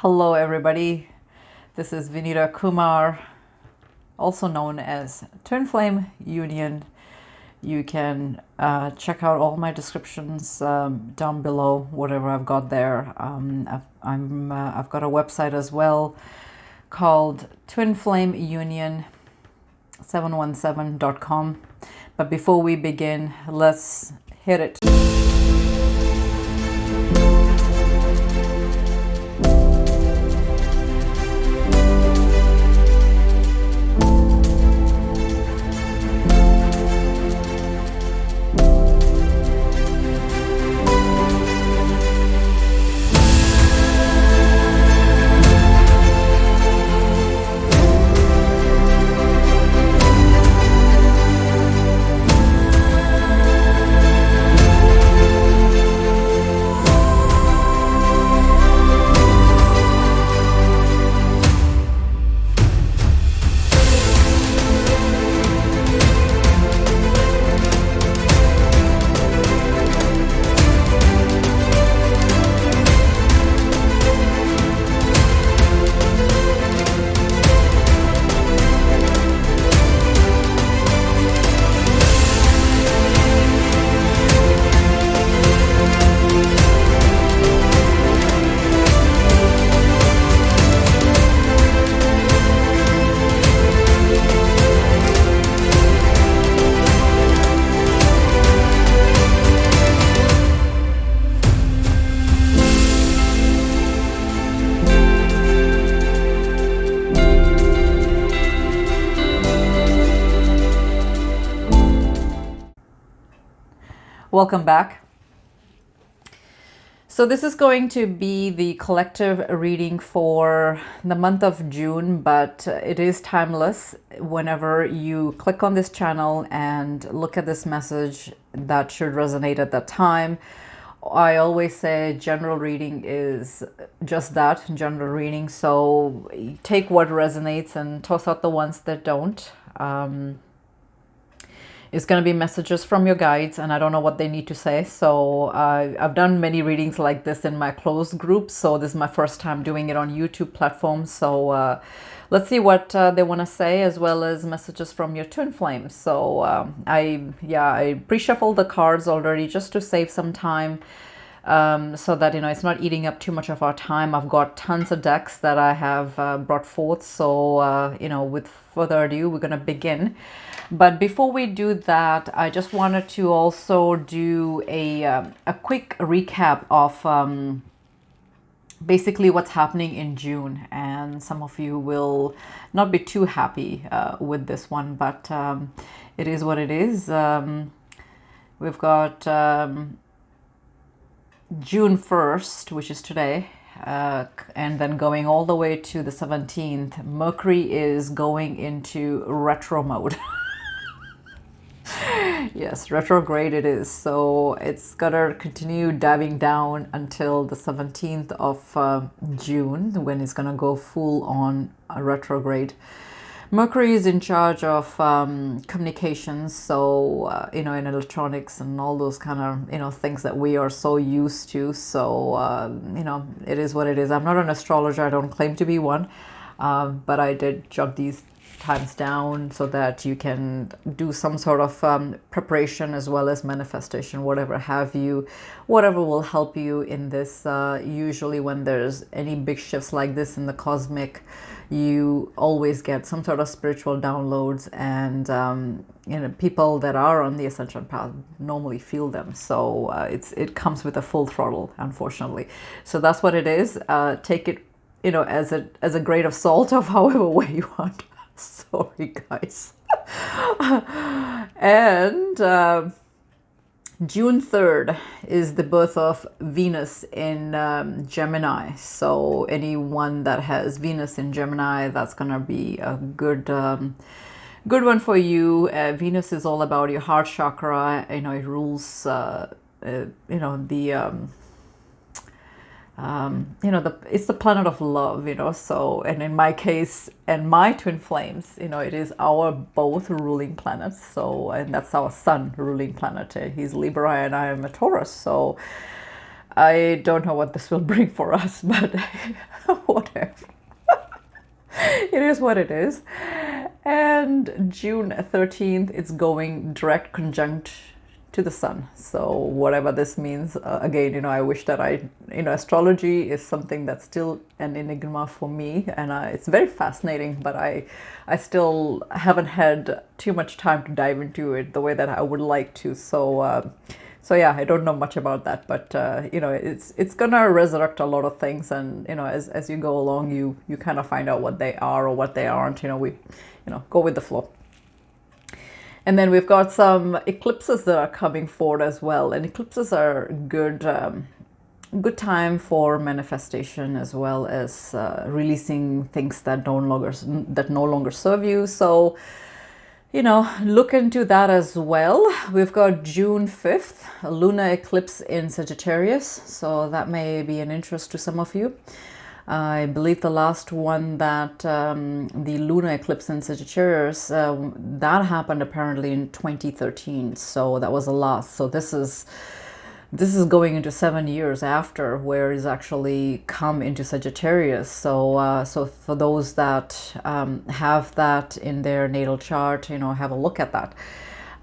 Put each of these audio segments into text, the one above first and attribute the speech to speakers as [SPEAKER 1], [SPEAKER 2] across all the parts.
[SPEAKER 1] Hello everybody, this is Vinita Kumar, also known as Twinflameunion. You can check out all my descriptions down below, whatever I've got there. I've got a website as well called twinflameunion717.com. But before we begin, let's hit it. Welcome back. So this is going to be the collective reading for the month of June, but it is timeless. Whenever you click on this channel and look at this message, that should resonate at that time. I always say general reading is just that, general reading. So take what resonates and toss out the ones that don't. It's going to be messages from your guides, and I don't know what they need to say. So I've done many readings like this in my closed group. So this is my first time doing it on YouTube platforms. So let's see what they want to say, as well as messages from your twin flames. So I pre-shuffled the cards already just to save some time. So that, it's not eating up too much of our time. I've got tons of decks that I have brought forth. So, with further ado, we're going to begin. But before we do that, I just wanted to also do a quick recap of basically what's happening in June. And some of you will not be too happy with this one, but it is what it is. We've got June 1st, which is today, and then going all the way to the 17th, Mercury is going into retro mode. Yes, retrograde it is. So it's gonna continue diving down until the 17th of June, when it's gonna go full on retrograde. Mercury is in charge of communications, so in electronics and all those kind of things that we are so used to. So it is what it is. I'm not an astrologer. I don't claim to be one, but I did jot these times down so that you can do some sort of preparation as well as manifestation, whatever have you, whatever will help you in this. Usually when there's any big shifts like this in the cosmic, you always get some sort of spiritual downloads, and people that are on the ascension path normally feel them. So it comes with a full throttle, unfortunately. So that's what it is. Take it as a grain of salt of however way you want. Sorry guys. And June 3rd is the birth of Venus in Gemini. So anyone that has Venus in Gemini, that's gonna be a good one for you. Venus is all about your heart chakra. It rules it's the planet of love, so, and in my case, and my twin flames, it is our both ruling planets. So, and that's our sun ruling planet. He's Libra and I am a Taurus. So I don't know what this will bring for us, but whatever. It is what it is. And June 13th, it's going direct conjunct to the sun. So whatever this means, again, I wish that astrology is something that's still an enigma for me, and it's very fascinating, but I still haven't had too much time to dive into it the way that I would like to. So yeah, I don't know much about that, but it's gonna resurrect a lot of things, and as you go along, you kind of find out what they are or what they aren't. We go with the flow. And then we've got some eclipses that are coming forward as well, and eclipses are good time for manifestation, as well as releasing things that no longer serve you. So look into that as well. We've got June 5th, a lunar eclipse in Sagittarius, so that may be an interest to some of you. I believe the last one, that the lunar eclipse in Sagittarius, that happened apparently in 2013, so that was the last. So this is going into 7 years after where it's actually come into Sagittarius. So for those that have that in their natal chart, have a look at that.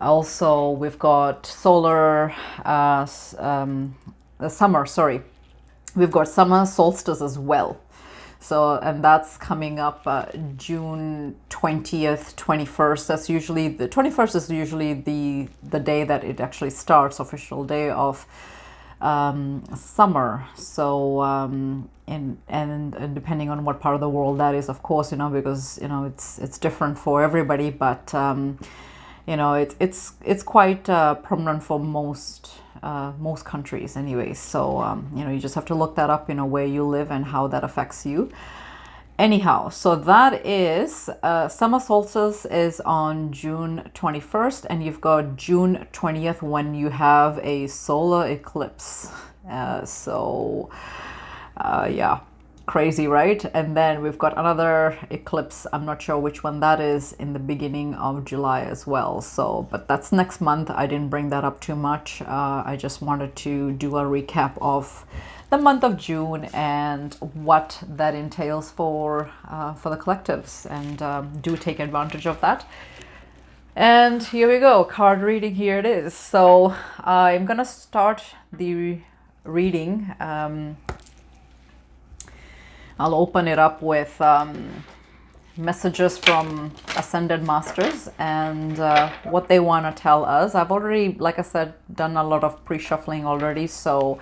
[SPEAKER 1] Also, we've got we've got summer solstice as well. So, and that's coming up June 20th, 21st. That's usually the 21st is usually the day that it actually starts, official day of summer. So, and depending on what part of the world that is, of course, because it's different for everybody. But it's quite prominent for most countries anyways. So you just have to look that up, where you live and how that affects you. Anyhow, so that is summer solstice is on June 21st, and you've got June 20th when you have a solar eclipse. Yeah, crazy, right? And then we've got another eclipse, I'm not sure which one that is, in the beginning of July as well. So, but that's next month. I didn't bring that up too much. I just wanted to do a recap of the month of June and what that entails for the collectives, and do take advantage of that. And here we go, card reading, here it is. So I'm gonna start the reading. I'll open it up with messages from Ascendant Masters and what they want to tell us. I've already, like I said, done a lot of pre-shuffling already, so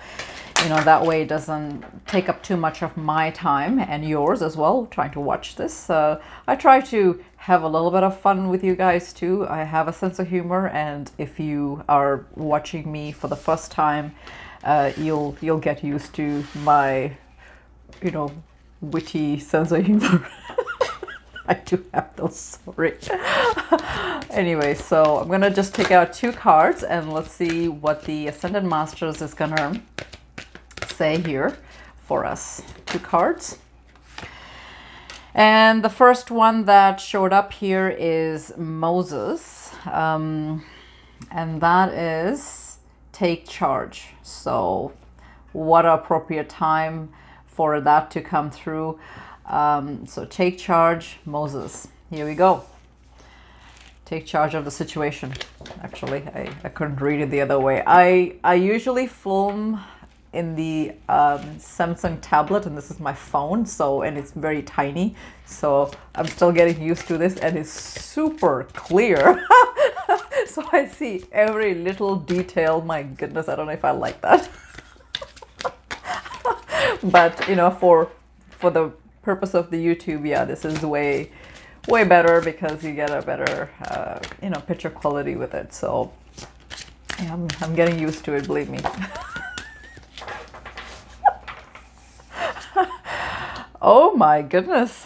[SPEAKER 1] that way it doesn't take up too much of my time and yours as well, trying to watch this. I try to have a little bit of fun with you guys too. I have a sense of humor, and if you are watching me for the first time, you'll get used to my witty sense of humor. I do have those, sorry. Anyway, so I'm gonna just take out 2 cards and let's see what the Ascendant Masters is gonna say here for us. 2 cards. And the first one that showed up here is Moses. And that is take charge. So what appropriate time for that to come through. So take charge, Moses. Here we go. Take charge of the situation. Actually, I couldn't read it the other way. I usually film in the Samsung tablet, and this is my phone, and it's very tiny, so I'm still getting used to this, and it's super clear. So I see every little detail. My goodness, I don't know if I like that. But for the purpose of the YouTube, yeah, this is way better because you get a better picture quality with it. So yeah, I'm getting used to it, believe me. Oh my goodness.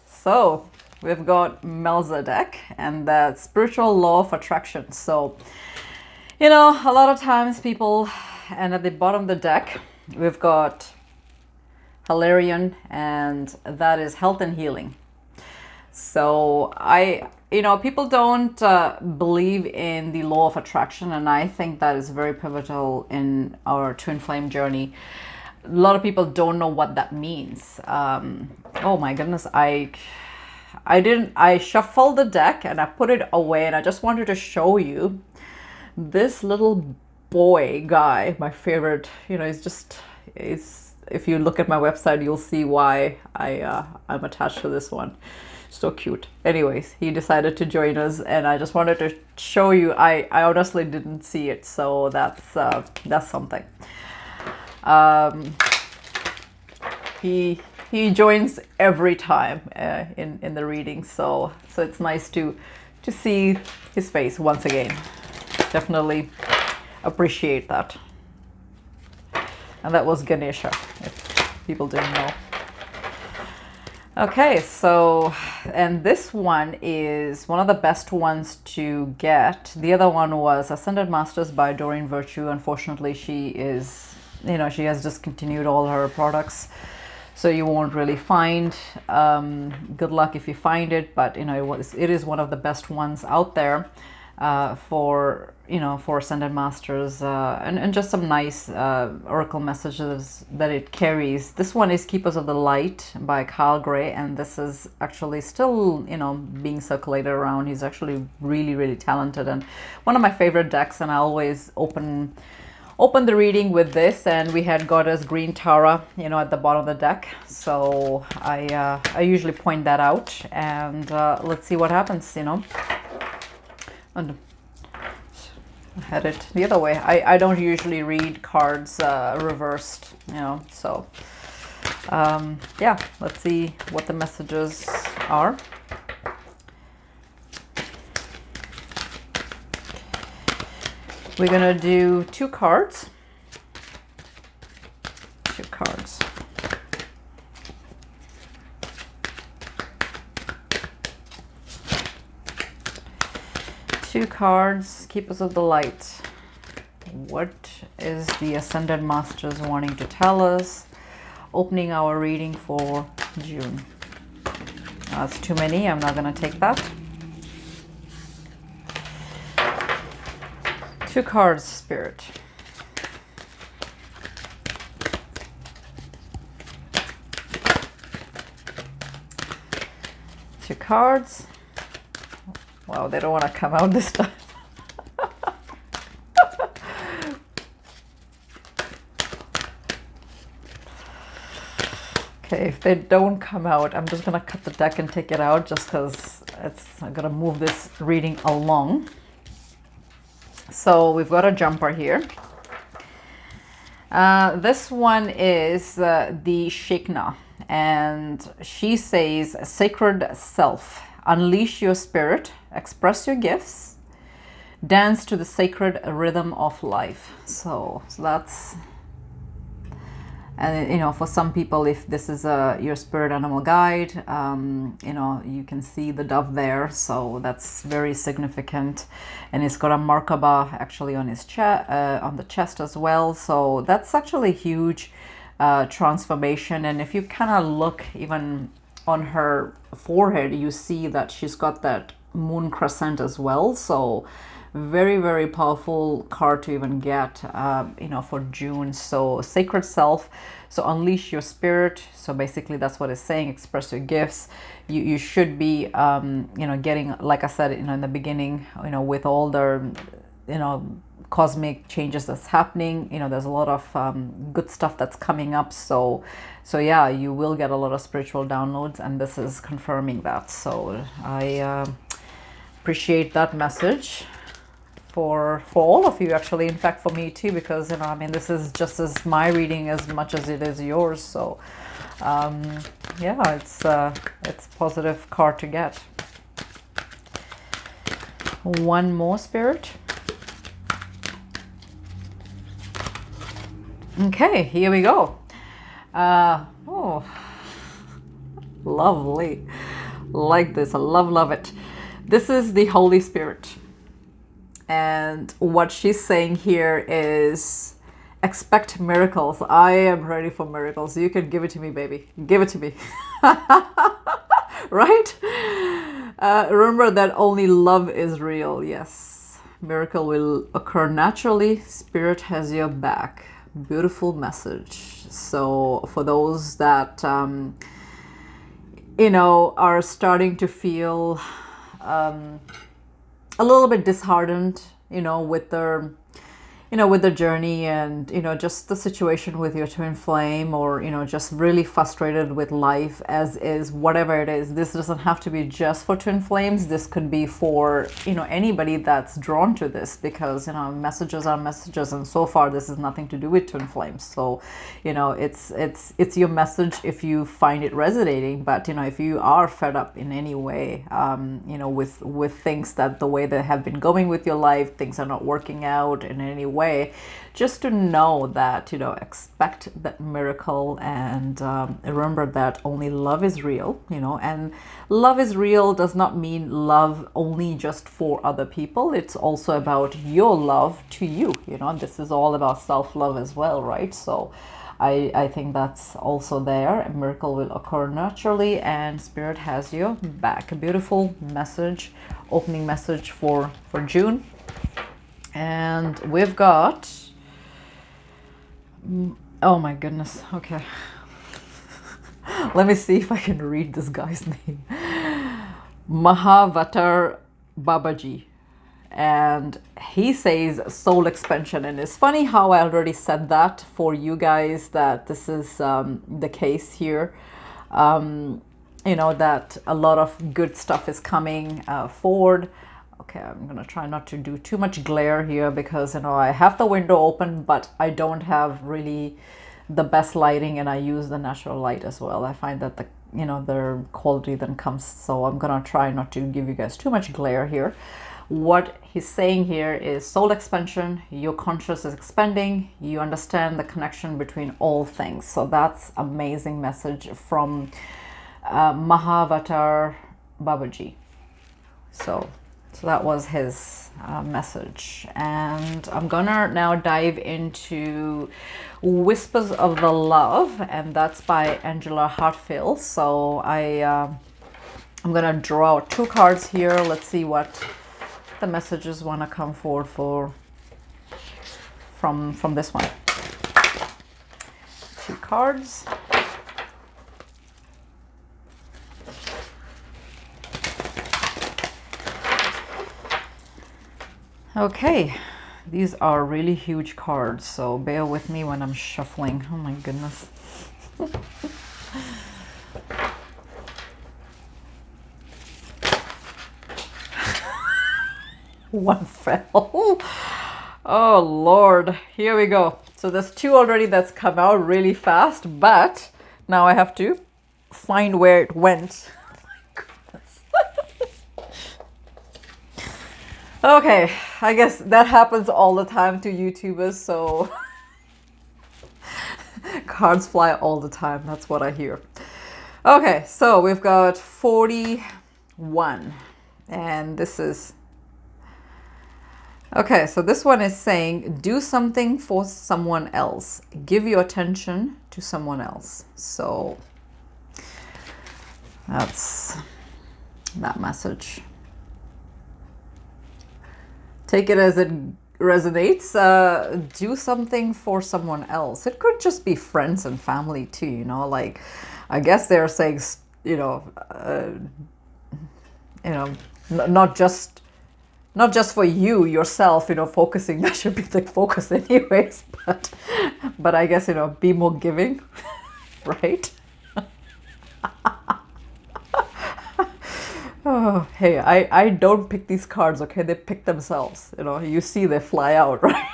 [SPEAKER 1] So we've got Melchizedek and the spiritual law of attraction. So a lot of times people, and at the bottom of the deck we've got Hilarion, and that is health and healing. So people don't believe in the law of attraction, and I think that is very pivotal in our twin flame journey. A lot of people don't know what that means. Oh my goodness, I shuffled the deck and I put it away, and I just wanted to show you this little boy guy, my favorite. You know, it's if you look at my website, you'll see why I'm attached to this one. So cute. Anyways, he decided to join us, and I just wanted to show you. I honestly didn't see it, so that's something. He joins every time in the reading, so it's nice to see his face once again. Definitely appreciate that. And that was Ganesha, if people didn't know. Okay, so, and this one is one of the best ones to get. The other one was Ascendant Masters by Doreen Virtue. Unfortunately, she is, you know, she has discontinued all her products, so you won't really find. Good luck if you find it, but you know, it is one of the best ones out there for, you know, for Ascendant Masters, and just some nice oracle messages that it carries. This one is Keepers of the Light by Kyle Gray, and this is actually still, you know, being circulated around. He's actually really, really talented and one of my favorite decks, and I always open the reading with this. And we had Goddess Green Tara, you know, at the bottom of the deck, so I usually point that out, and let's see what happens, you know. And I had it the other way. I don't usually read cards reversed, you know, so yeah, let's see what the messages are. We're gonna do two cards. Two cards, Keepers of the Light. What is the Ascendant Masters wanting to tell us? Opening our reading for June. That's too many, I'm not gonna take that. Two cards, Spirit. Two cards. Wow, they don't want to come out this time. Okay, if they don't come out, I'm just gonna cut the deck and take it out, just because I'm gonna move this reading along. So we've got a jumper here. This one is the Shekna, and she says, Sacred Self. Unleash your spirit, express your gifts, dance to the sacred rhythm of life. So that's, and you know, for some people, if this is your spirit animal guide, you know, you can see the dove there, so that's very significant. And it's got a Merkaba actually on his chest, on the chest as well. So that's actually huge transformation. And if you kind of look even on her forehead, you see that she's got that moon crescent as well. So very, very powerful card to even get, you know, for June. So Sacred Self, so unleash your spirit. So basically that's what it's saying, express your gifts. You should be, you know, getting, like I said, you know, in the beginning, you know, with all the, you know, cosmic changes that's happening, you know, there's a lot of good stuff that's coming up. So yeah, you will get a lot of spiritual downloads, and this is confirming that. So I appreciate that message for all of you, actually, in fact for me too, because, you know, I mean, this is just as my reading as much as it is yours. So yeah, it's a positive card to get. One more, Spirit. Okay, here we go. Oh, lovely. Like this, I love it. This is the Holy Spirit. And what she's saying here is, expect miracles. I am ready for miracles. You can give it to me, baby. Give it to me. Right? Remember that only love is real. Yes. Miracle will occur naturally. Spirit has your back. beautiful message. So for those that you know, are starting to feel a little bit disheartened, you know, with their, you know, with the journey, and, you know, just the situation with your twin flame, or, you know, just really frustrated with life as is, whatever it is. This doesn't have to be just for twin flames. This could be for, you know, anybody that's drawn to this, because, you know, messages are messages, and so far this is nothing to do with twin flames. So, you know, it's your message if you find it resonating. But, you know, if you are fed up in any way, you know, with things, that the way they have been going with your life, things are not working out in any way, just to know that, you know, expect that miracle, and remember that only love is real, you know. And love is real does not mean love only just for other people. It's also about your love to you, you know. This is all about self-love as well, right? So I think that's also there. A miracle will occur naturally, and Spirit has your back. A beautiful message, opening message for June. And we've got, oh my goodness, okay. Let me see if I can read this guy's name. Mahavatar Babaji. And he says soul expansion. And it's funny how I already said that for you guys, that this is the case here. You know, that a lot of good stuff is coming forward. Okay, I'm gonna try not to do too much glare here, because, you know, I have the window open, but I don't have really the best lighting, and I use the natural light as well. I find that the, you know, the quality then comes, so I'm gonna try not to give you guys too much glare here. What he's saying here is soul expansion. Your conscious is expanding. You understand the connection between all things. So that's amazing message from Mahavatar Babaji. So that was his message. And I'm gonna now dive into Whispers of the Love, and that's by Angela Hatfield. So I'm gonna draw 2 cards here. Let's see what the messages want to come forward from this one. 2 cards. Okay, these are really huge cards, so bear with me when I'm shuffling. Oh my goodness. One fell. Oh Lord, here we go. So there's 2 already that's come out really fast, but now I have to find where it went. Okay, I guess that happens all the time to YouTubers, so cards fly all the time. That's what I hear. Okay, so we've got 41, and this is, okay, so this one is saying, do something for someone else. Give your attention to someone else. So that's that message. Take it as it resonates. Do something for someone else. It could just be friends and family too, you know, like, I guess they're saying, you know, not just for you yourself, you know, focusing, that should be the focus anyways, but I guess, you know, be more giving, right? Oh, hey, I don't pick these cards, okay? They pick themselves, you know, you see they fly out, right?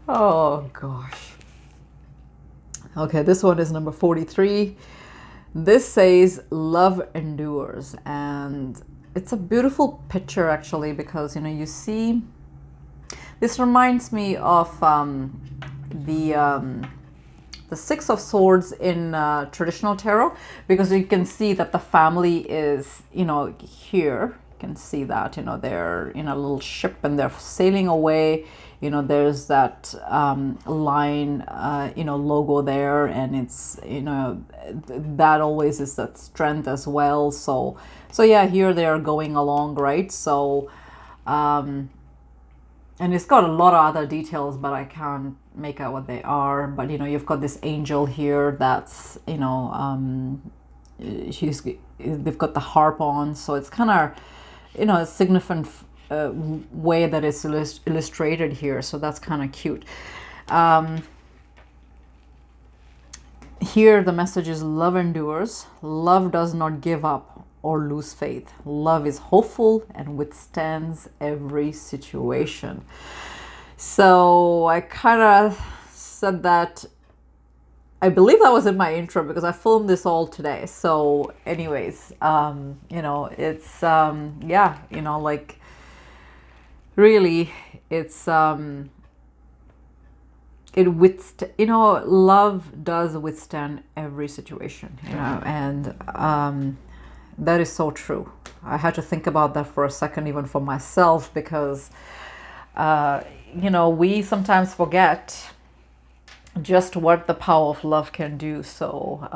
[SPEAKER 1] Oh gosh. Okay, this one is number 43. This says love endures, and it's a beautiful picture actually, because, you know, you see, this reminds me of the 6 of Swords in traditional tarot, because you can see that the family is, you know, here. You can see that, you know, they're in a little ship and they're sailing away. You know, there's that line, you know, logo there, and it's, you know, that always is that strength as well. So yeah, here they are going along, right? So and it's got a lot of other details, but I can't make out what they are. But you know, you've got this angel here that's, you know, they've got the harp on, so it's kind of, you know, a significant way that it's illustrated here, so that's kind of cute. Here the message is love endures, love does not give up or lose faith, love is hopeful and withstands every situation. So I kind of said that, I believe that was in my intro because I filmed this all today. So anyways, you know, it's yeah, you know, like really it's you know, love does withstand every situation, you know, and that is so true. I had to think about that for a second, even for myself, because you know, we sometimes forget just what the power of love can do. So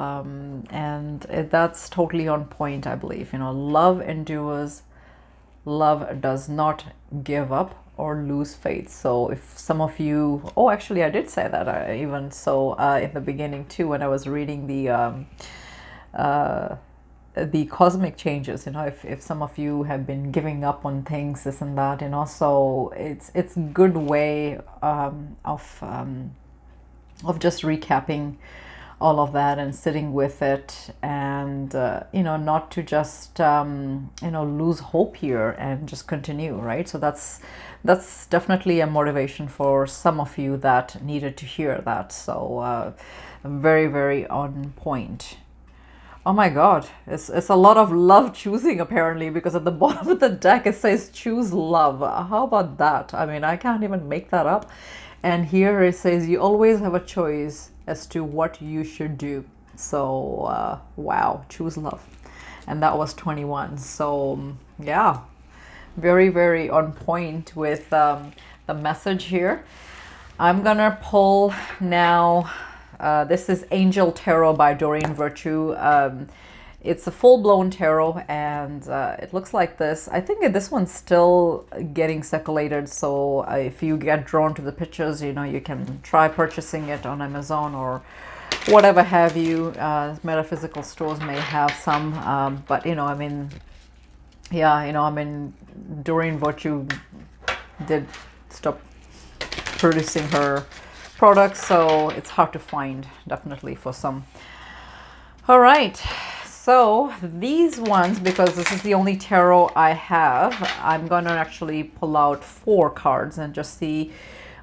[SPEAKER 1] that's totally on point, I believe. You know, love endures, love does not give up or lose faith. So if some of you, oh, actually I did say that even so in the beginning too, when I was reading the cosmic changes, you know, if some of you have been giving up on things, this and that, you know, so it's good way of just recapping all of that and sitting with it, and you know, not to just you know, lose hope here and just continue, right? So that's definitely a motivation for some of you that needed to hear that. So very, very on point. Oh my God, it's a lot of love choosing apparently, because at the bottom of the deck it says choose love. How about that? I mean, I can't even make that up. And here it says you always have a choice as to what you should do. So wow, choose love. And that was 21. So yeah, very, very on point with the message here. I'm gonna pull now. This is Angel Tarot by Doreen Virtue. It's a full-blown tarot, and it looks like this. I think this one's still getting circulated, so if you get drawn to the pictures, you know, you can try purchasing it on Amazon or whatever have you. Metaphysical stores may have some, but you know, I mean, yeah, you know, I mean, Doreen Virtue did stop producing her products, so it's hard to find, definitely, for some. All right, so these ones, because this is the only tarot I have, I'm going to actually pull out 4 cards and just see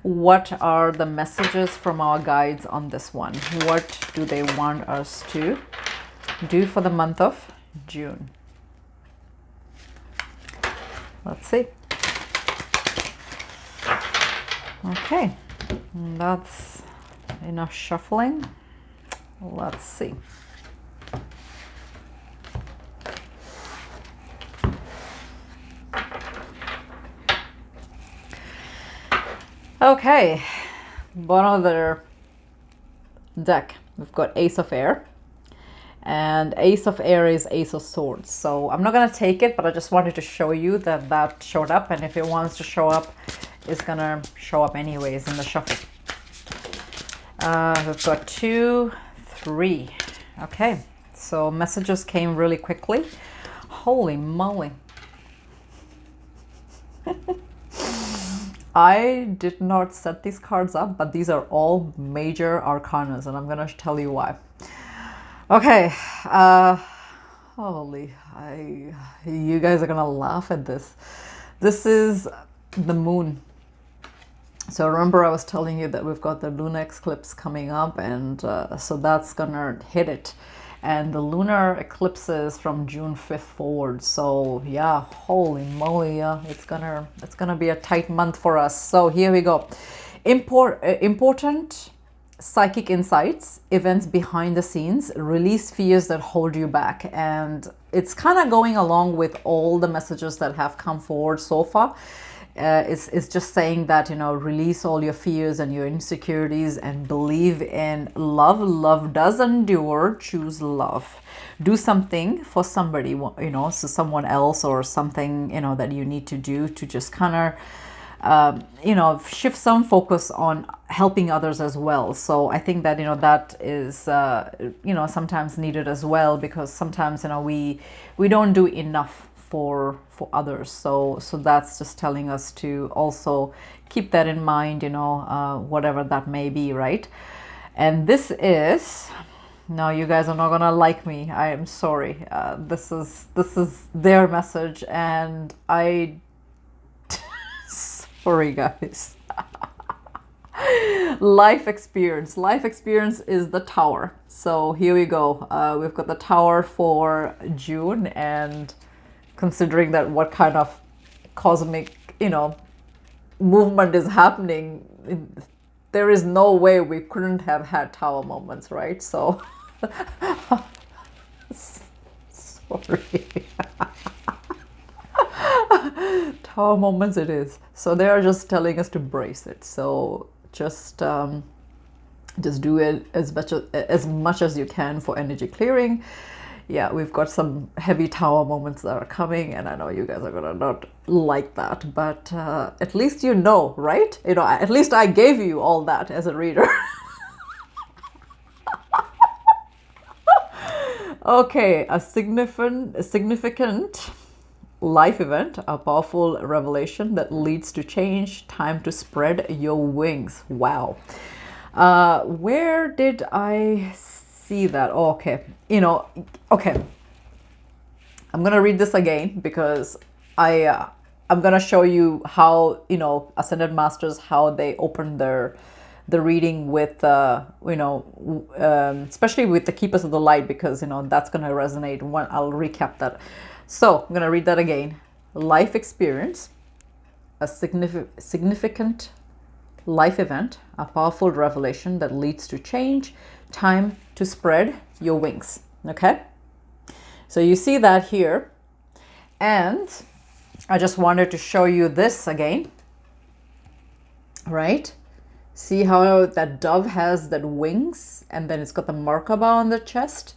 [SPEAKER 1] what are the messages from our guides on this one. What do they want us to do for the month of June? Let's see. Okay, that's enough shuffling. Let's see. Okay, bottom of the deck, we've got Ace of Air, and Ace of Air is Ace of Swords. So I'm not going to take it, but I just wanted to show you that that showed up, and if it wants to show up, it's going to show up anyways in the shuffle. We've got 2, 3. Okay, so messages came really quickly. Holy moly. I did not set these cards up, but these are all major arcanas, and I'm going to tell you why. Okay, holy, you guys are going to laugh at this. This is the moon. So remember I was telling you that we've got the lunar eclipse coming up, and so that's going to hit it. And the lunar eclipses from June 5th forward. So yeah, holy moly, yeah, it's gonna be a tight month for us. So here we go. Important psychic insights, events behind the scenes, release fears that hold you back. And it's kind of going along with all the messages that have come forward so far. It's just saying that, you know, release all your fears and your insecurities and believe in love. Love does endure. Choose love. Do something for somebody, you know, so someone else or something, you know, that you need to do to just kind you know, shift some focus on helping others as well. So I think that, you know, that is, you know, sometimes needed as well, because sometimes, you know, we don't do enough for others. So that's just telling us to also keep that in mind, you know, whatever that may be, right? And this is, no, you guys are not gonna like me. I am sorry. This is their message, and sorry guys. Life experience. Life experience is the Tower. So here we go. We've got the Tower for June, and considering that what kind of cosmic, you know, movement is happening, there is no way we couldn't have had Tower moments, right? So sorry. Tower moments it is. So they are just telling us to brace it. So just do it as much as you can for energy clearing. Yeah, we've got some heavy Tower moments that are coming, and I know you guys are gonna not like that, but at least you know, right? You know, at least I gave you all that as a reader. Okay, a significant life event, a powerful revelation that leads to change, time to spread your wings. Wow. Where did I see that? Oh, okay. You know, okay. I'm going to read this again because I'm going to show you how, you know, Ascended Masters, how they open the reading with, you know, especially with the Keepers of the Light, because, you know, that's going to resonate. I'll recap that. So I'm going to read that again. Life experience, a significant life event, a powerful revelation that leads to change, time to spread your wings. Okay? So you see that here. And I just wanted to show you this again. Right? See how that dove has that wings, and then it's got the Merkaba on the chest.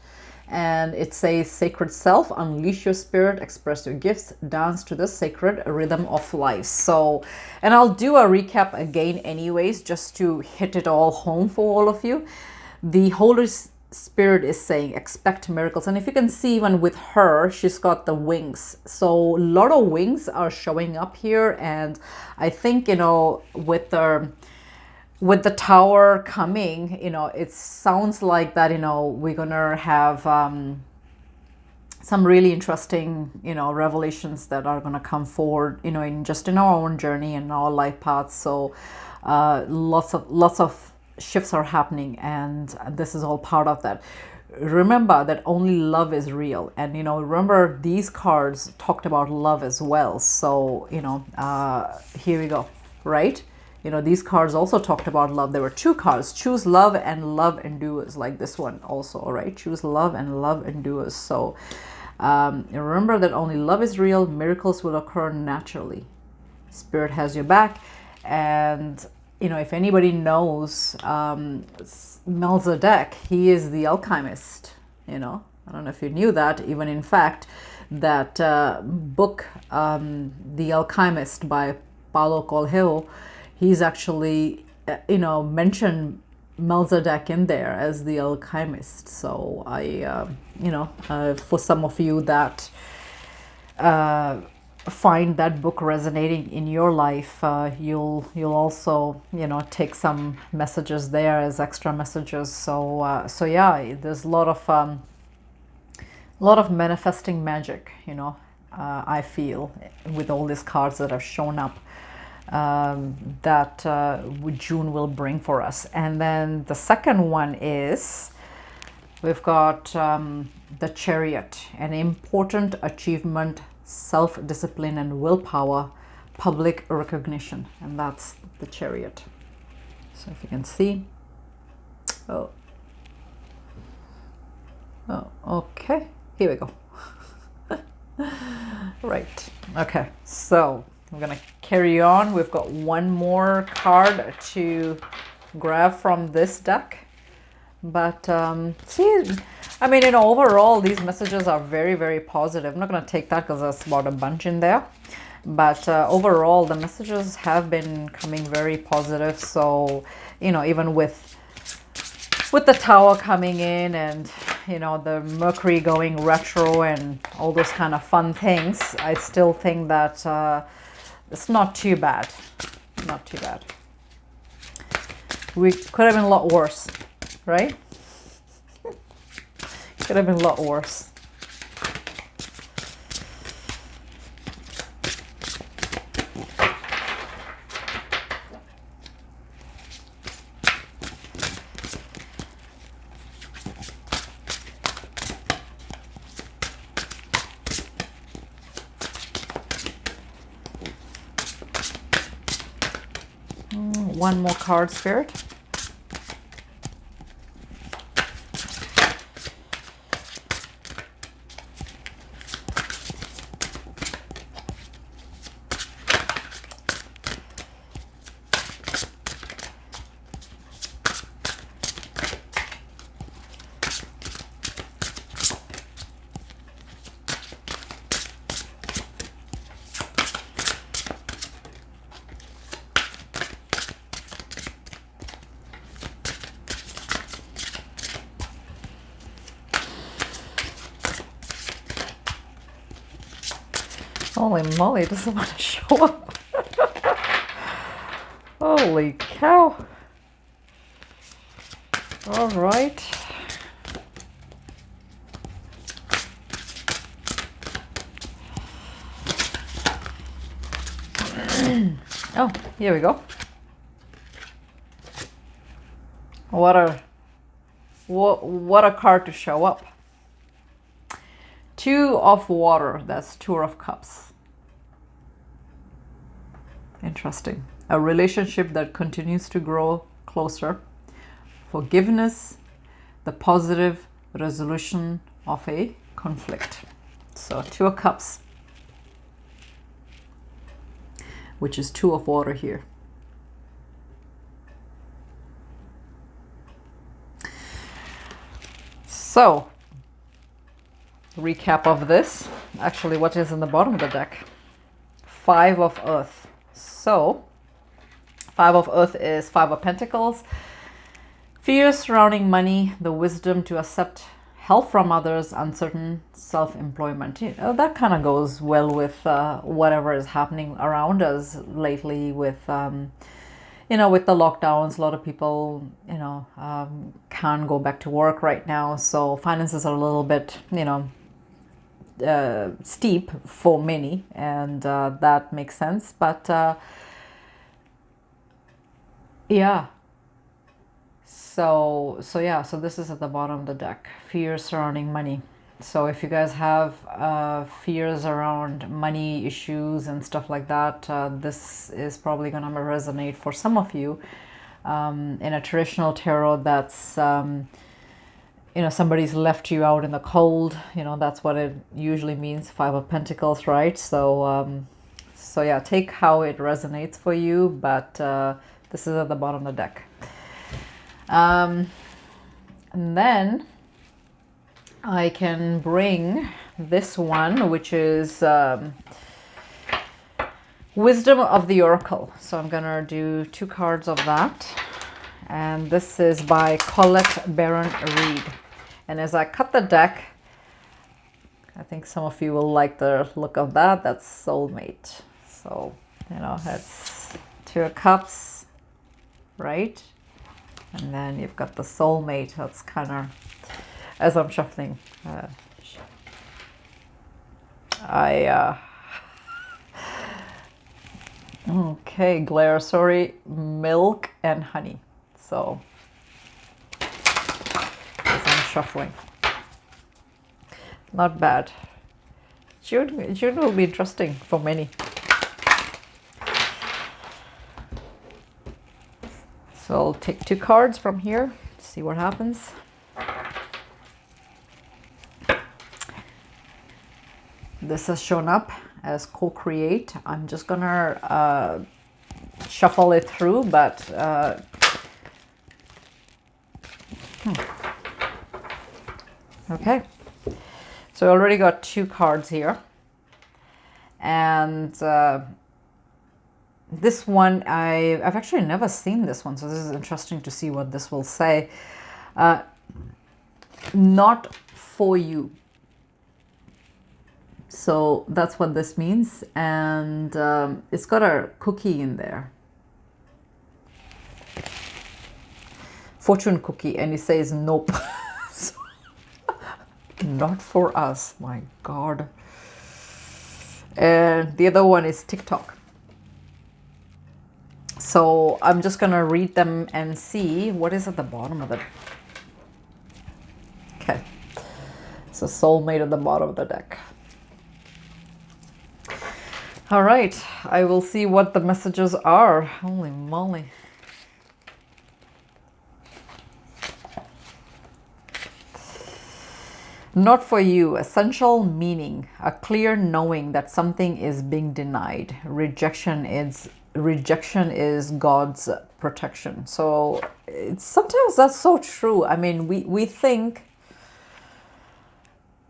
[SPEAKER 1] And it says, sacred self, unleash your spirit, express your gifts, dance to the sacred rhythm of life. So, and I'll do a recap again anyways, just to hit it all home for all of you. The Holy Spirit is saying, expect miracles. And if you can see, even with her, she's got the wings. So a lot of wings are showing up here. And I think, you know, with the Tower coming, you know, it sounds like that, you know, we're gonna have some really interesting, you know, revelations that are gonna come forward, you know, in our own journey and our life paths. So lots of shifts are happening, and this is all part of that. Remember that only love is real, and, you know, remember these cards talked about love as well. So, you know, here we go, right? You know, these cards also talked about love. There were two cards, choose love and love endures, like this one also, all right? Choose love and love endures. So remember that only love is real. Miracles will occur naturally. Spirit has your back. And, you know, if anybody knows Melchizedek, he is the alchemist, you know. I don't know if you knew that. Even in fact, that book, The Alchemist by Paulo Coelho, he's actually, you know, mentioned Melchizedek in there as the alchemist. So I, you know, for some of you that find that book resonating in your life, you'll also, you know, take some messages there as extra messages. So so yeah, there's a lot of manifesting magic, you know, I feel, with all these cards that have shown up. That June will bring for us. And then the second one is, we've got the Chariot, an important achievement, self-discipline and willpower, public recognition. And that's the Chariot. So if you can see. Oh, okay. Here we go. Right. Okay. So I'm going to carry on. We've got one more card to grab from this deck. But see, I mean, you know, overall, these messages are very, very positive. I'm not going to take that because there's about a bunch in there. But overall, the messages have been coming very positive. So, you know, even with the Tower coming in and, you know, the Mercury going retro and all those kind of fun things, I still think that it's not too bad. Not too bad. We could have been a lot worse, right? Could have been a lot worse. One more card, Spirit. Holy moly, doesn't want to show up. Holy cow. All right. Oh, here we go. What a card to show up. Two of water, that's Two of Cups. Interesting. A relationship that continues to grow closer. Forgiveness, the positive resolution of a conflict. So Two of Cups, which is Two of Water here. So, recap of this. Actually, what is in the bottom of the deck? Five of Earth. So, Five of Earth is Five of Pentacles. Fears surrounding money, the wisdom to accept help from others, uncertain self-employment. You know, that kind of goes well with whatever is happening around us lately with, you know, with the lockdowns. A lot of people, you know, can't go back to work right now. So finances are a little bit, you know, steep for many, and that makes sense. But yeah. So this is at the bottom of the deck. Fears surrounding money. So if you guys have fears around money issues and stuff like that, this is probably going to resonate for some of you. In a traditional tarot, that's you know, somebody's left you out in the cold. You know, that's what it usually means. Five of Pentacles, right? So so yeah, take how it resonates for you. But this is at the bottom of the deck. And then I can bring this one, which is Wisdom of the Oracle. So I'm gonna do two cards of that, and this is by Colette Baron-Reid. And as I cut the deck, I think some of you will like the look of that. That's Soulmate. So, you know, that's Two of Cups, right? And then you've got the Soulmate. That's kind of, as I'm shuffling, okay, glare, sorry, milk and honey. So, as I'm shuffling, not bad. June will be interesting for many. So I'll take two cards from here, see what happens. This has shown up as co-create. I'm just gonna shuffle it through, but okay. So I already got two cards here. And this one, I've actually never seen this one, so this is interesting to see what this will say. Not for you. So that's what this means. And it's got a cookie in there. Fortune cookie. And it says nope. So, not for us. My God. And the other one is TikTok. So I'm just going to read them and see what is at the bottom of it. Okay. So Soulmate at the bottom of the deck. All right. I will see what the messages are. Holy moly. Not for you. Essential meaning. A clear knowing that something is being denied. Rejection is God's protection. So sometimes that's so true. I mean, we think,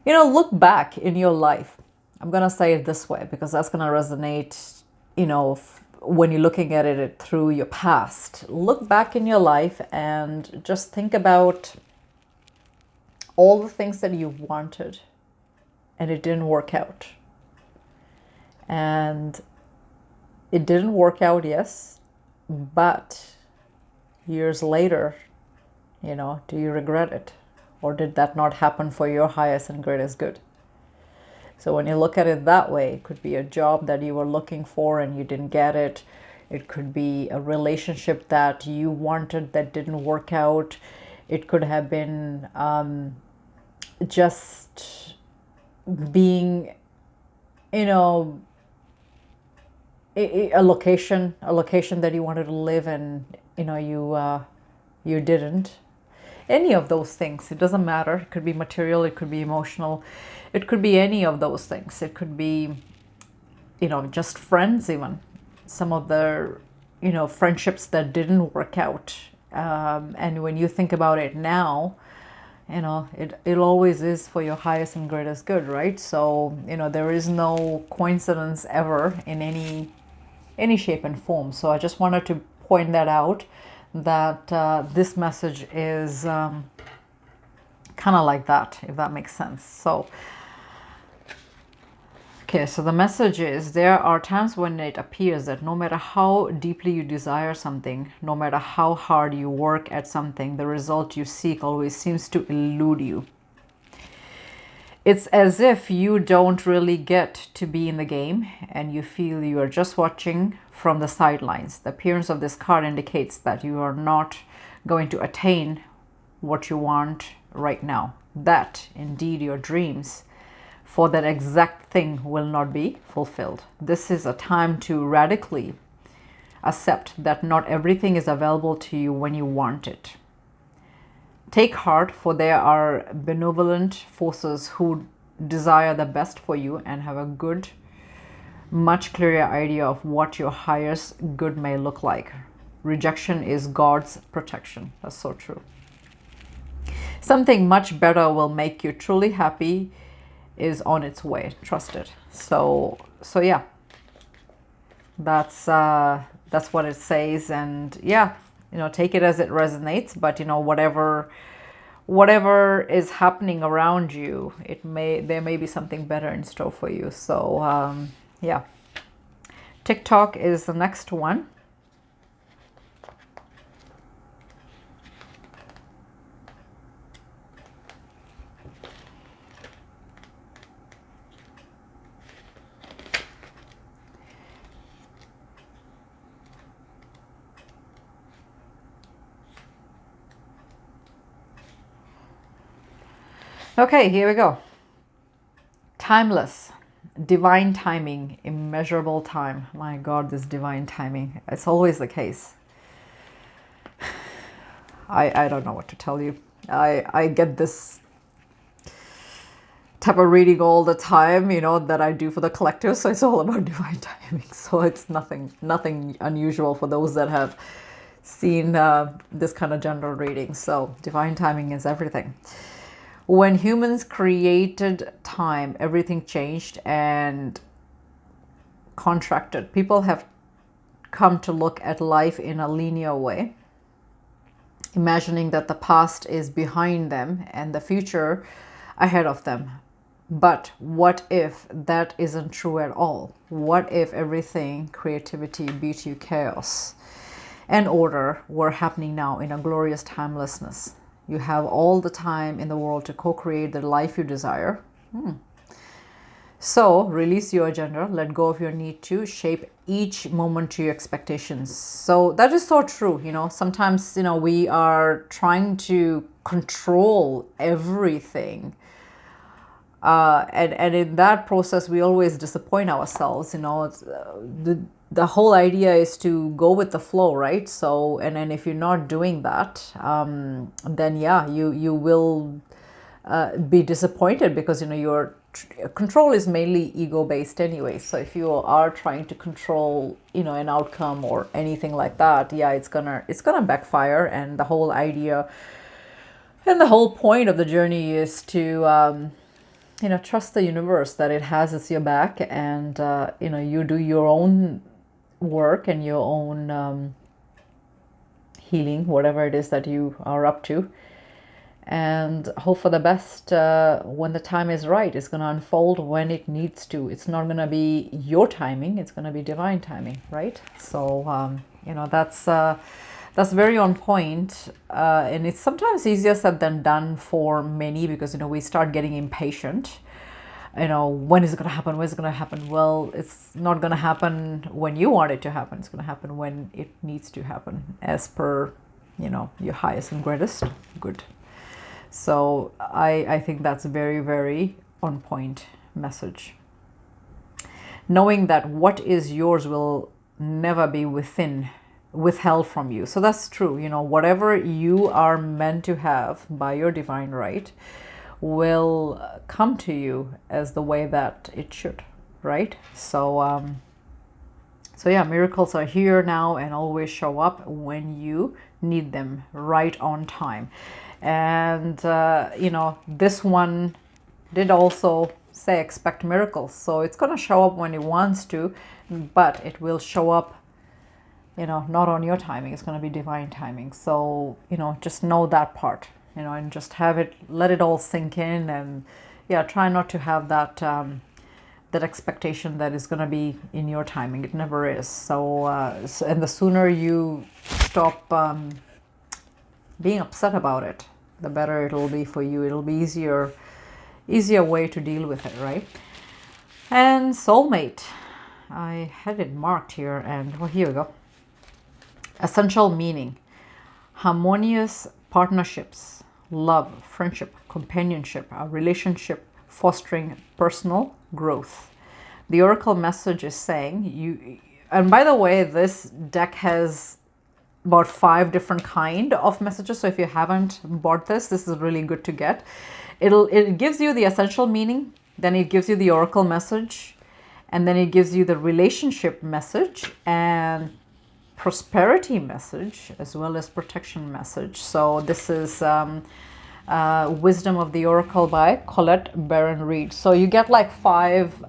[SPEAKER 1] you know, look back in your life. I'm going to say it this way because that's going to resonate, you know, when you're looking at it through your past. Look back in your life and just think about all the things that you wanted and it didn't work out. And it didn't work out, yes, but years later, you know, do you regret it? Or did that not happen for your highest and greatest good? So when you look at it that way, it could be a job that you were looking for and you didn't get it. It could be a relationship that you wanted that didn't work out. It could have been just being, you know, a location that you wanted to live in, you know, you didn't. Any of those things, it doesn't matter. It could be material, it could be emotional, it could be any of those things. It could be, you know, just friends even. Some of the, you know, friendships that didn't work out. And when you think about it now, you know, it always is for your highest and greatest good, right? So, you know, there is no coincidence ever in any shape and form. So I just wanted to point that out, that this message is kind of like that, if that makes sense. So, okay, so the message is there are times when it appears that no matter how deeply you desire something, no matter how hard you work at something, the result you seek always seems to elude you. It's as if you don't really get to be in the game and you feel you are just watching from the sidelines. The appearance of this card indicates that you are not going to attain what you want right now. That, indeed, your dreams for that exact thing will not be fulfilled. This is a time to radically accept that not everything is available to you when you want it. Take heart, for there are benevolent forces who desire the best for you and have a good, much clearer idea of what your highest good may look like. Rejection is God's protection. That's so true. Something much better will make you truly happy is on its way. Trust it. So yeah, that's what it says. And yeah, you know, take it as it resonates, but you know, whatever is happening around you, there may be something better in store for you. So yeah, TikTok is the next one. Okay, here we go. Timeless, divine timing, immeasurable time. My God, this divine timing. It's always the case. I don't know what to tell you. I get this type of reading all the time, you know, that I do for the collective. So it's all about divine timing. So it's nothing unusual for those that have seen this kind of general reading. So divine timing is everything. When humans created time, everything changed, and contracted. People have come to look at life in a linear way, imagining that the past is behind them and the future ahead of them. But what if that isn't true at all? What if everything, creativity, beauty, chaos, and order were happening now in a glorious timelessness? You have all the time in the world to co-create the life you desire. So release your agenda, let go of your need to shape each moment to your expectations. So that is so true. Sometimes, we are trying to control everything. And in that process, we always disappoint ourselves. The whole idea is to go with the flow, right? So, and then if you're not doing that, then yeah, you will be disappointed, because your control is mainly ego based anyway. So if you are trying to control an outcome or anything like that, yeah, it's gonna backfire. And the whole idea and the whole point of the journey is to trust the universe that it has your back, and you do your own work and your own healing, whatever it is that you are up to, and hope for the best. When the time is right, it's going to unfold when it needs to. It's not going to be your timing, it's going to be divine timing, right? So that's very on point, and it's sometimes easier said than done for many, because we start getting impatient. When is it going to happen? When is it going to happen? Well, it's not going to happen when you want it to happen. It's going to happen when it needs to happen, as per your highest and greatest good. So I think that's a very, very on point message. Knowing that what is yours will never be withheld from you. So that's true. Whatever you are meant to have by your divine right will come to you as the way that it should, right? So yeah, miracles are here now and always show up when you need them, right on time. And this one did also say expect miracles. So it's going to show up when it wants to, but it will show up not on your timing. It's going to be divine timing. So just know that part, and just let it all sink in. And yeah, try not to have that expectation that is going to be in your timing. It never is. So and the sooner you stop being upset about it, the better it'll be for you. It'll be easier way to deal with it, right? And soulmate, I had it marked here, and well, here we go. Essential meaning: harmonious partnerships, love, friendship, companionship, a relationship fostering personal growth. The oracle message is saying you, and by the way, this deck has about 5 different kind of messages. So if you haven't bought this is really good to get. It gives you the essential meaning, then it gives you the oracle message, and then it gives you the relationship message and prosperity message, as well as protection message. So this is Wisdom of the Oracle by Colette, Baron-Reid. So you get like 5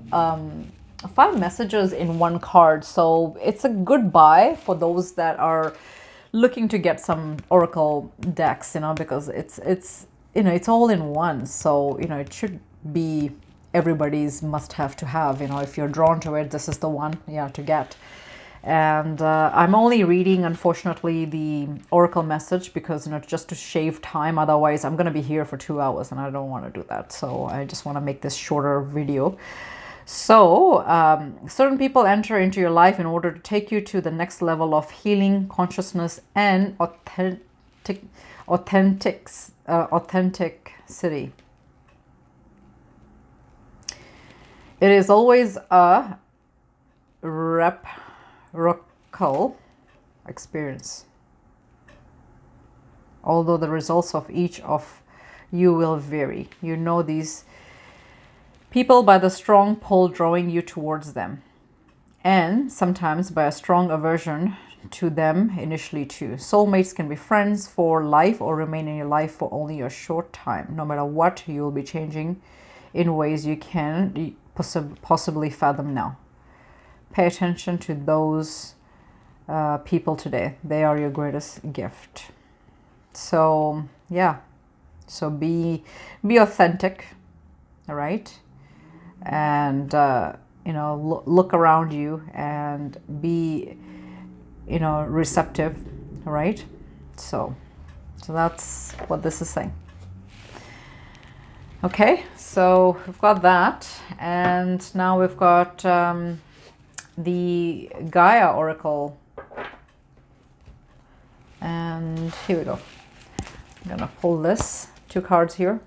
[SPEAKER 1] messages in one card. So it's a good buy for those that are looking to get some oracle decks, because it's all in one. So it should be everybody's must have to have. If you're drawn to it, this is the one, yeah, to get. And I'm only reading, unfortunately, the oracle message because just to shave time. Otherwise I'm going to be here for 2 hours and I don't want to do that. So I just want to make this shorter video. So certain people enter into your life in order to take you to the next level of healing, consciousness, and authenticity. It is always a reciprocal experience, although the results of each of you will vary. These people by the strong pull drawing you towards them, and sometimes by a strong aversion to them initially too. Soulmates can be friends for life or remain in your life for only a short time. No matter what, you will be changing in ways you can possibly fathom now. pay attention to those people today. They are your greatest gift. So yeah, so be authentic, all right, and you know, look around you and be, you know, receptive, all right. So that's what this is saying. Okay, so we've got that, and now we've got the Gaia Oracle, and here we go. I'm gonna pull this, 2 cards here.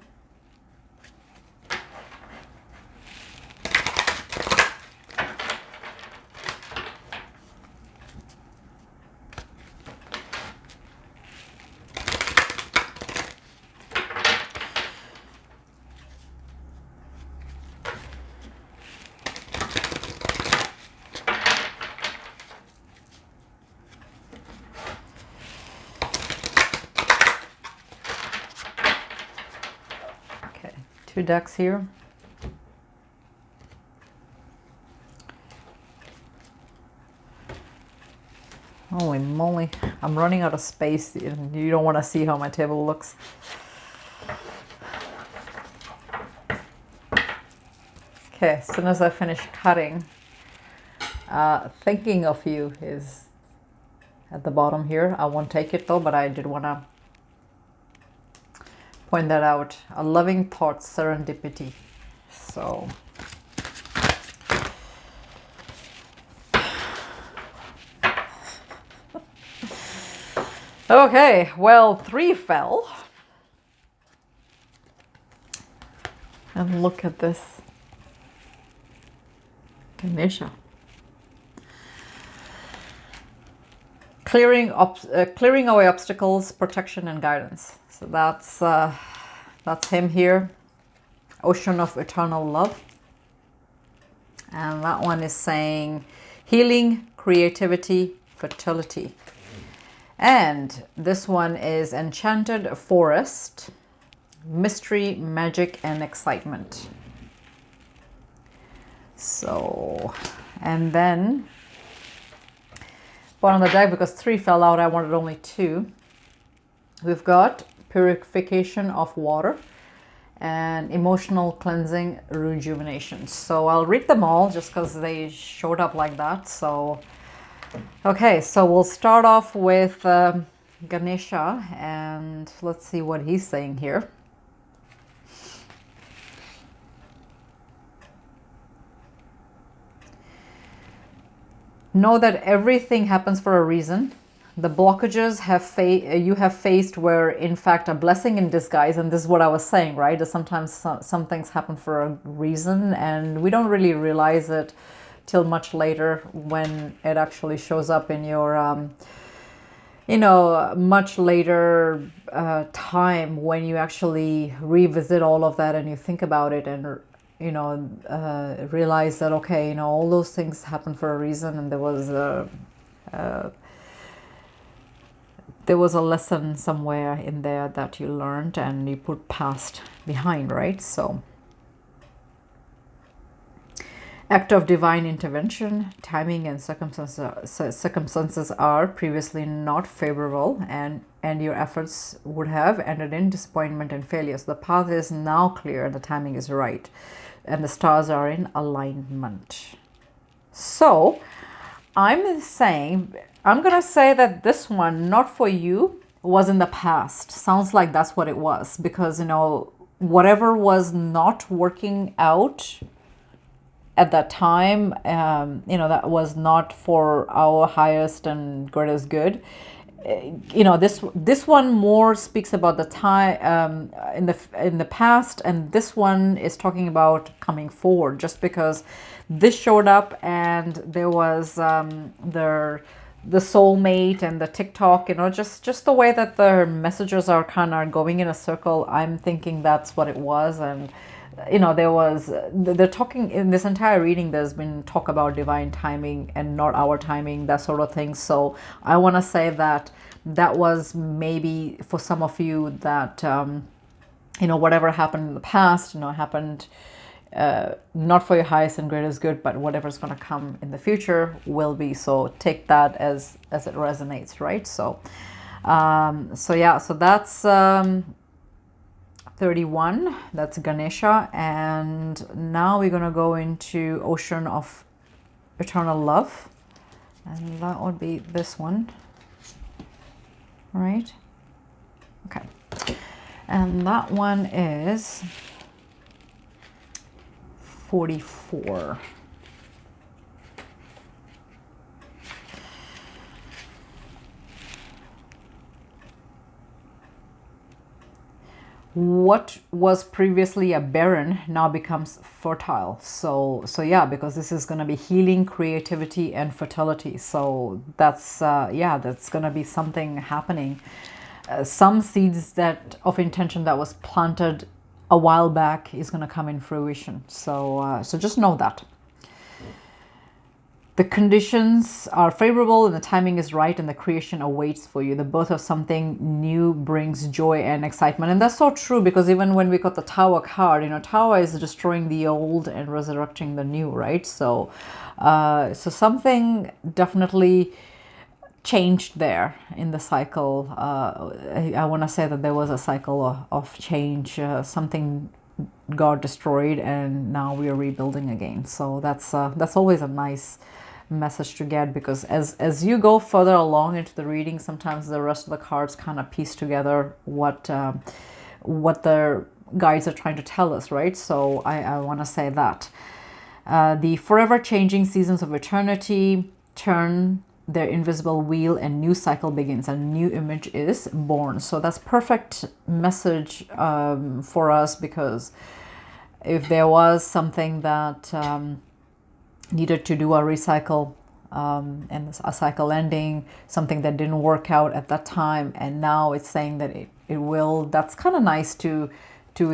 [SPEAKER 1] Okay, 2 decks here. Holy moly, I'm running out of space. You don't want to see how my table looks. Okay, as soon as I finish cutting, thinking of you is at the bottom here. I won't take it though, but I did want to point that out. A loving thought, serendipity. So okay, well, 3 fell. And look at this. Ganesha. Clearing away obstacles, protection and guidance. So that's him here. Ocean of eternal love. And that one is saying healing, creativity, fertility. And this one is enchanted forest, mystery, magic and excitement. So, and then bottom of the deck, because 3 fell out, I wanted only 2. We've got purification of water and emotional cleansing, rejuvenation. So I'll read them all just because they showed up like that. So okay, so we'll start off with Ganesha, and let's see what he's saying here. Know that everything happens for a reason. The blockages you have faced were in fact a blessing in disguise, and this is what I was saying, right? That sometimes some things happen for a reason, and we don't really realize it till much later when it actually shows up in your, you know, much later time when you actually revisit all of that and you think about it and, you know, realize that, okay, you know, all those things happen for a reason, and there was a lesson somewhere in there that you learned and you put past behind, right? So act of divine intervention, timing and circumstances are previously not favorable, and your efforts would have ended in disappointment and failure. So the path is now clear, the timing is right, and the stars are in alignment. So I'm going to say that this one, not for you, was in the past. Sounds like that's what it was, because, you know, whatever was not working out at that time, you know, that was not for our highest and greatest good. You know, this one more speaks about the time in the past, and this one is talking about coming forward. Just because this showed up and there was the soulmate and the TikTok, you know, just the way that the messages are kind of going in a circle. I'm thinking that's what it was. And you know, they're talking in this entire reading, there's been talk about divine timing and not our timing, that sort of thing. So I want to say that was maybe for some of you that, you know, whatever happened in the past, you know, happened, not for your highest and greatest good, but whatever's going to come in the future will be. So take that as it resonates, right? So yeah, so that's 31, that's Ganesha. And now we're going to go into Ocean of Eternal Love, and that would be this one, right? Okay, and that one is 44. What was previously a barren now becomes fertile. So yeah, because this is going to be healing, creativity, and fertility. So that's yeah, that's going to be something happening. Some seeds that of intention that was planted a while back is going to come in fruition. So so just know that the conditions are favorable and the timing is right and the creation awaits for you. The birth of something new brings joy and excitement. And that's so true, because even when we got the Tower card, you know, Tower is destroying the old and resurrecting the new, right? So so something definitely changed there in the cycle. I want to say that there was a cycle of change. Something got destroyed and now we are rebuilding again. So that's always a nice message to get, because as you go further along into the reading, sometimes the rest of the cards kind of piece together what the guides are trying to tell us, right? So I want to say that the forever changing seasons of eternity turn their invisible wheel and new cycle begins, a new image is born. So that's perfect message for us, because if there was something that needed to do a recycle and a cycle ending, something that didn't work out at that time, and now it's saying that it will, that's kind of nice to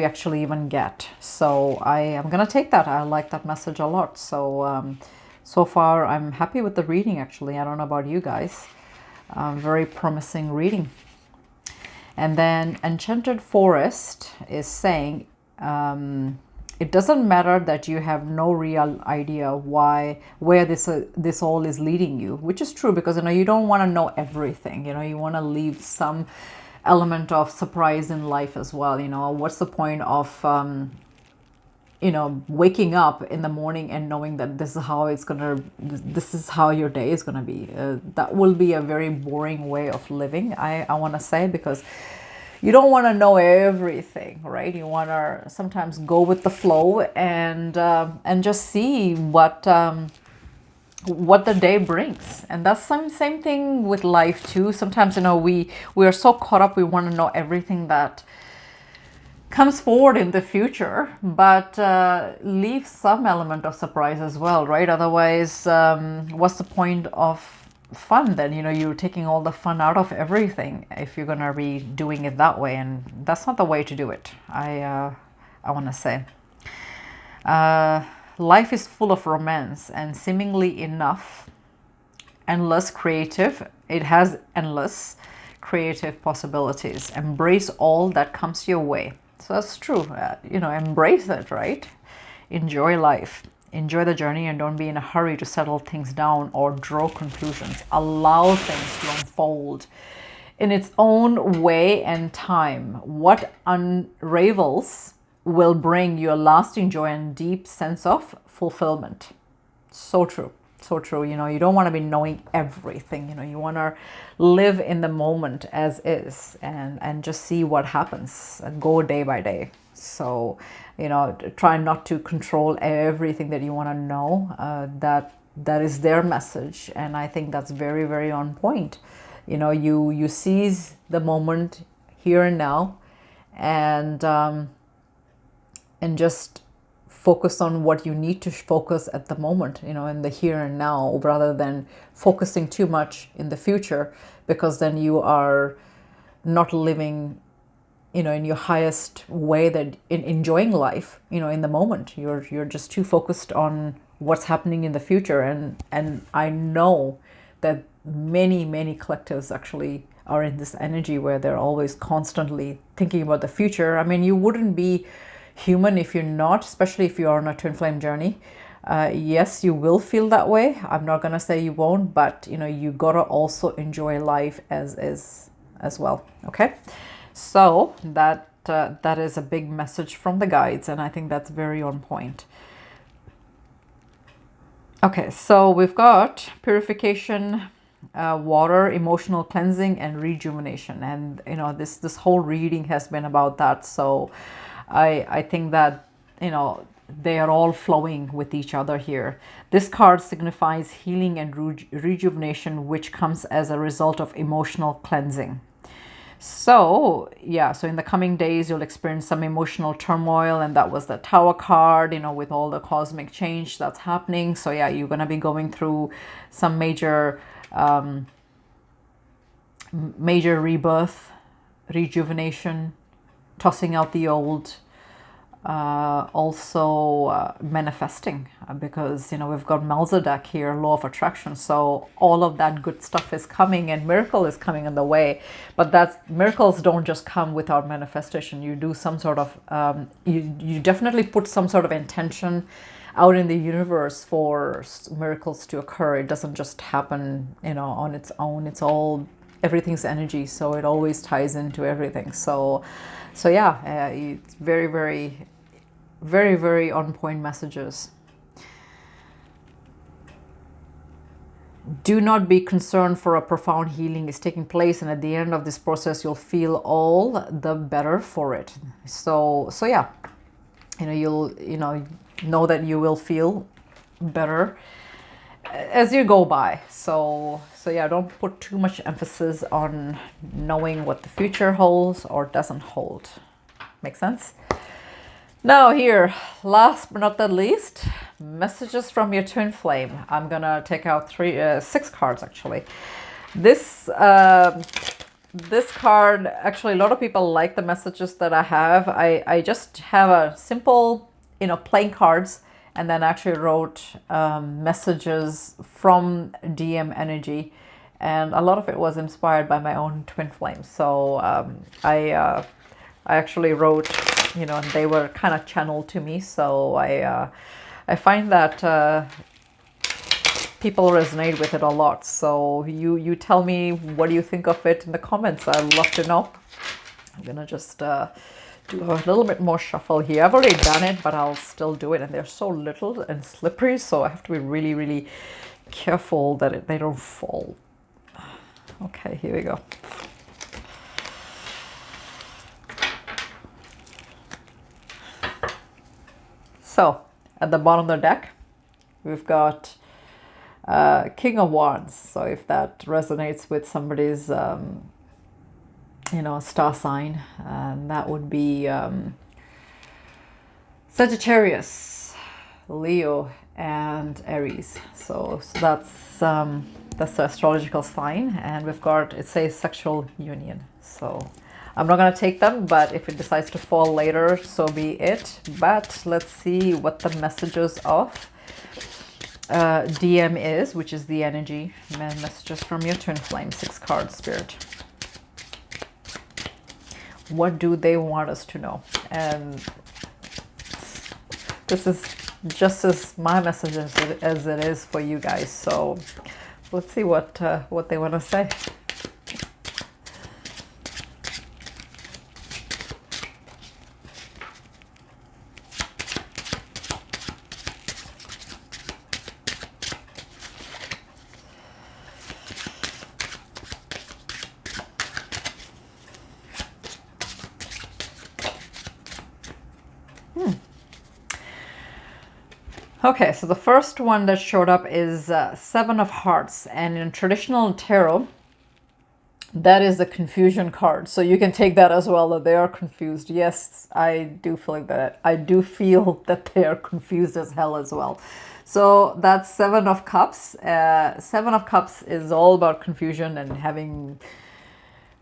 [SPEAKER 1] actually even get. So I am gonna take that. I like that message a lot. So so far I'm happy with the reading, actually. I don't know about you guys. Very promising reading. And then Enchanted Forest is saying it doesn't matter that you have no real idea where this all is leading you, which is true, because you know you don't want to know everything. You know, you want to leave some element of surprise in life as well. You know, what's the point of you know, waking up in the morning and knowing that this is how your day is gonna be? That will be a very boring way of living, I want to say, because you don't want to know everything, right? You want to sometimes go with the flow and just see what the day brings. And that's same thing with life too. Sometimes, you know, we are so caught up, we want to know everything that comes forward in the future, but leave some element of surprise as well, right? Otherwise, what's the point of fun then? You know, you're taking all the fun out of everything if you're gonna be doing it that way, and that's not the way to do it. I want to say life is full of romance and seemingly enough endless creative. It has endless creative possibilities. Embrace all that comes your way. So that's true. You know, embrace it, right? Enjoy life. Enjoy the journey and don't be in a hurry to settle things down or draw conclusions. Allow things to unfold in its own way and time. What unravels will bring you a lasting joy and deep sense of fulfillment. So true. So true. You know, you don't want to be knowing everything. You know, you want to live in the moment as is and just see what happens and go day by day. So, you know, try not to control everything that you want to know. That is their message. And I think that's very, very on point. You know, you seize the moment here and now and just focus on what you need to focus at the moment, you know, in the here and now, rather than focusing too much in the future, because then you are not living, you know, in your highest way, that in enjoying life, you know, in the moment. You're just too focused on what's happening in the future. And I know that many collectives actually are in this energy where they're always constantly thinking about the future. I mean, you wouldn't be human if you're not, especially if you're on a twin flame journey. Yes, you will feel that way. I'm not gonna say you won't, but you know, you gotta also enjoy life as is as well. Okay, so that is a big message from the guides, and I think that's very on point. Okay, so we've got purification, water, emotional cleansing, and rejuvenation, and you know, this whole reading has been about that. So I think that, you know, they are all flowing with each other here. This card signifies healing and rejuvenation, which comes as a result of emotional cleansing. So yeah, so in the coming days you'll experience some emotional turmoil, and that was the Tower card, you know, with all the cosmic change that's happening. So yeah, you're gonna be going through some major major rebirth, rejuvenation, tossing out the old, also manifesting, because you know, we've got Melzedek here, law of attraction, so all of that good stuff is coming, and miracle is coming in the way. But that's, miracles don't just come without manifestation. You do some sort of you definitely put some sort of intention out in the universe for miracles to occur. It doesn't just happen, you know, on its own. It's all, everything's energy, so it always ties into everything. So yeah, it's very, very, very, very on point messages. Do not be concerned, for a profound healing is taking place, and at the end of this process you'll feel all the better for it. So yeah, you know, you'll know that you will feel better as you go by. So yeah, don't put too much emphasis on knowing what the future holds or doesn't hold. Make sense? Now here, last but not the least, messages from your twin flame. I'm gonna take out 6 cards actually. This card, actually a lot of people like the messages that I have. I just have a simple, you know, plain cards, and then actually wrote messages from DM energy, and a lot of it was inspired by my own twin flames. So I actually wrote, you know, and they were kind of channeled to me. So I find that people resonate with it a lot. So you tell me, what do you think of it in the comments? I'd love to know. I'm gonna just do a little bit more shuffle here. I've already done it, but I'll still do it, and they're so little and slippery, so I have to be really, really careful that they don't fall. Okay, here we go. So at the bottom of the deck we've got King of Wands. So if that resonates with somebody's you know, star sign, and that would be Sagittarius, Leo, and Aries. So that's the astrological sign, and we've got, it says sexual union. So I'm not going to take them, but if it decides to fall later, so be it. But let's see what the messages of DM is, which is the energy messages from your twin flame. 6 cards, Spirit. What do they want us to know? And this is just as my message as it is for you guys. So let's see what they want to say. Okay, so the first one that showed up is 7 of Hearts, and in traditional tarot, that is the confusion card. So you can take that as well, that they are confused. Yes, I do feel that. I do feel that they are confused as hell as well. So that's 7 of Cups. 7 of Cups is all about confusion and having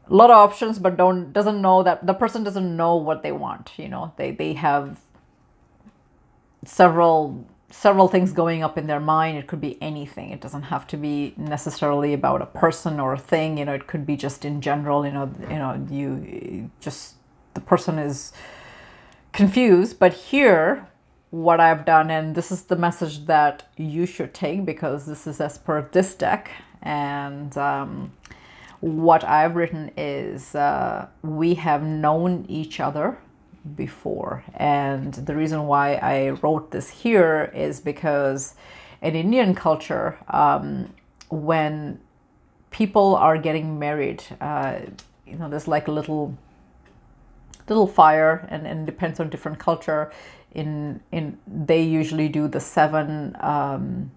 [SPEAKER 1] a lot of options, but doesn't know that the person doesn't know what they want. You know, they have several things going up in their mind. It could be anything. It doesn't have to be necessarily about a person or a thing. You know, it could be just in general. You know, you just, the person is confused. But here, what I've done, and this is the message that you should take, because this is as per this deck, and what I've written is we have known each other before. And the reason why I wrote this here is because in Indian culture, when people are getting married, you know, there's like a little fire, and it depends on different culture. In they usually do the 7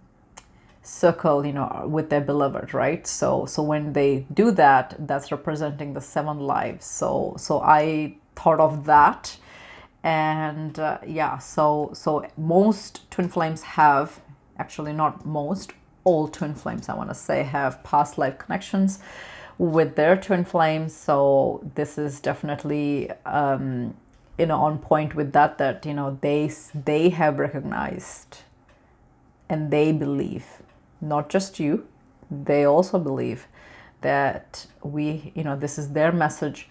[SPEAKER 1] circle, you know, with their beloved, right? So when they do that, that's representing the 7 lives. So I thought of that, and yeah, so most twin flames have, actually not most, all twin flames, I want to say, have past life connections with their twin flames. So this is definitely you know, on point with that, you know, they have recognized and they believe, not just you, they also believe that we, you know, this is their message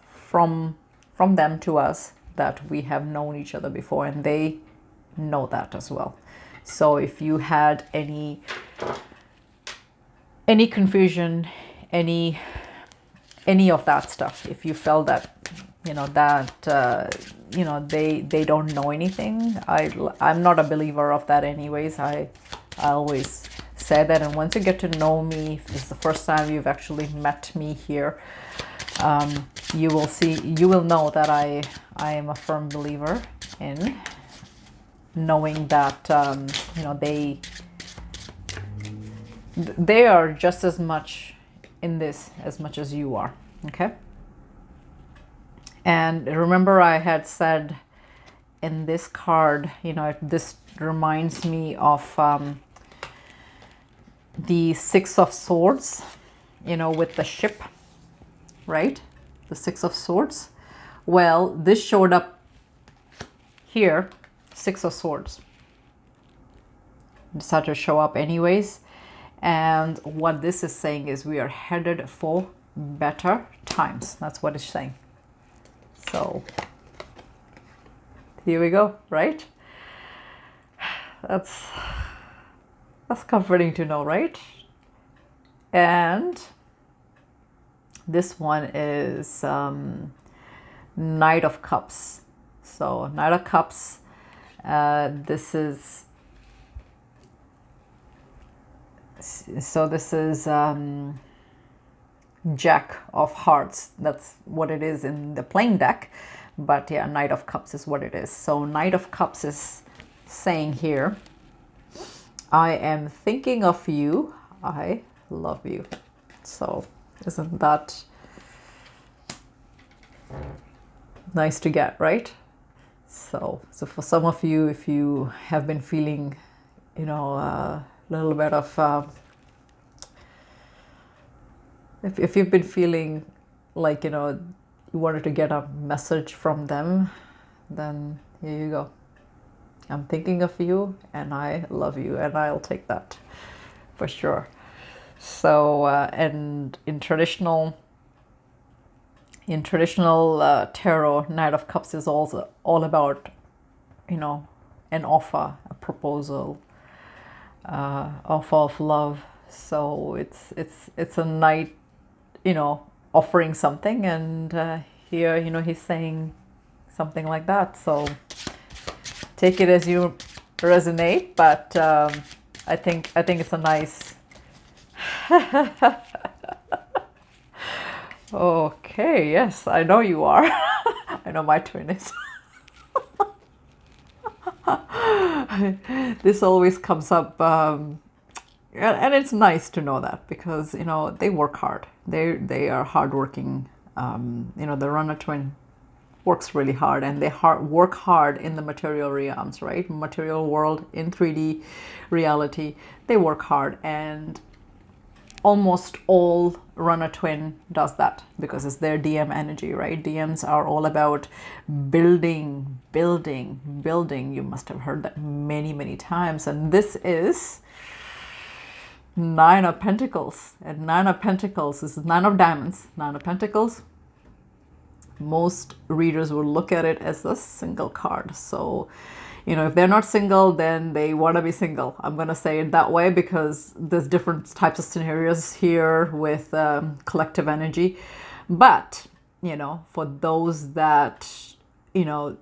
[SPEAKER 1] from them to us, that we have known each other before, and they know that as well. So if you had any confusion, any of that stuff, if you felt that, you know, that you know, they don't know anything, I'm not a believer of that anyways. I always say that. And once you get to know me, if it's the first time you've actually met me here, you will know that I am a firm believer in knowing that you know, they are just as much in this as much as you are. Okay. And remember, I had said in this card, you know, this reminds me of the 6 of Swords, you know, with the ship, right? The 6 of Swords. Well, this showed up here, 6 of Swords. Decided to show up anyways. And what this is saying is we are headed for better times. That's what it's saying. So here we go, right? That's comforting to know, right? And this one is Knight of Cups. So Knight of Cups, this is Jack of Hearts. That's what it is in the plain deck, but yeah, Knight of Cups is what it is. So Knight of Cups is saying here, I am thinking of you, I love you. So isn't that nice to get, right? So for some of you, if you have been feeling, you know, a little bit of if you've been feeling like, you know, you wanted to get a message from them, then here you go. I'm thinking of you and I love you, and I'll take that for sure. So and in traditional tarot, Knight of Cups is also all about, you know, an offer, a proposal, offer of love. So it's a knight, you know, offering something, and here, you know, he's saying something like that. So take it as you resonate, but I think it's a nice okay, yes, I know you are. I know my twin is. This always comes up, and it's nice to know that, because, you know, they work hard. They are hardworking. You know, the runner twin works really hard, and they work hard in the material realms, right? Material world, in 3D reality, they work hard, and almost all runner twin does that because it's their DM energy, right? DMs are all about building. You must have heard that many times. And this is 9 of Pentacles, and 9 of Pentacles is 9 of Diamonds. 9 of Pentacles most readers will look at it as a single card. So, you know, if they're not single, then they want to be single. I'm going to say it that way because there's different types of scenarios here with collective energy. But, you know, for those that, you know,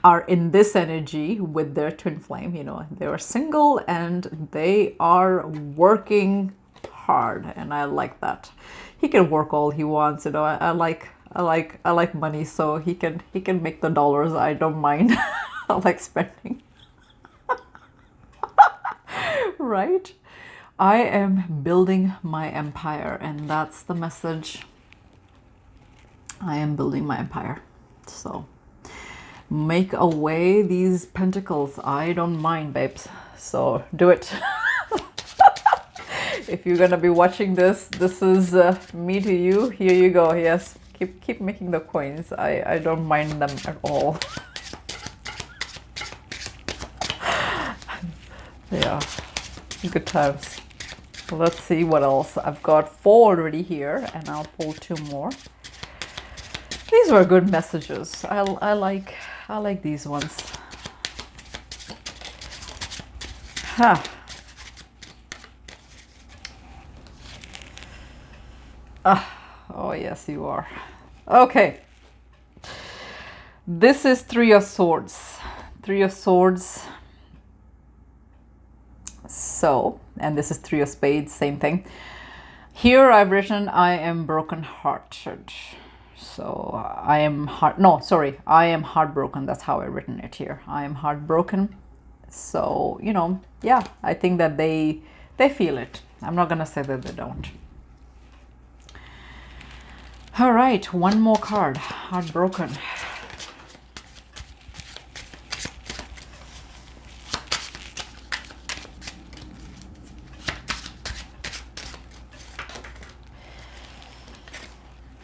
[SPEAKER 1] are in this energy with their twin flame, you know, they are single and they are working hard, and I like that. He can work all he wants, you know. I like money, so he can make the dollars. I don't mind. I like spending. Right? I am building my empire, and that's the message. I am building my empire. So make away these pentacles. I don't mind, babes. So do it. If you're gonna be watching this, this is me to you. Here you go. Yes, keep making the coins. I don't mind them at all. Yeah, good times. Let's see what else. I've got 4 already here, and I'll pull 2 more. These were good messages. I like these ones. Huh. Oh yes, you are. Okay. This is 3 of Swords. 3 of Swords. So, and this is 3 of Spades, same thing. Here I've written, I am broken-hearted. So I am I am heartbroken. That's how I've written it here. I am heartbroken. So, you know, yeah, I think that they feel it. I'm not gonna say that they don't. All right, 1 more card. Heartbroken.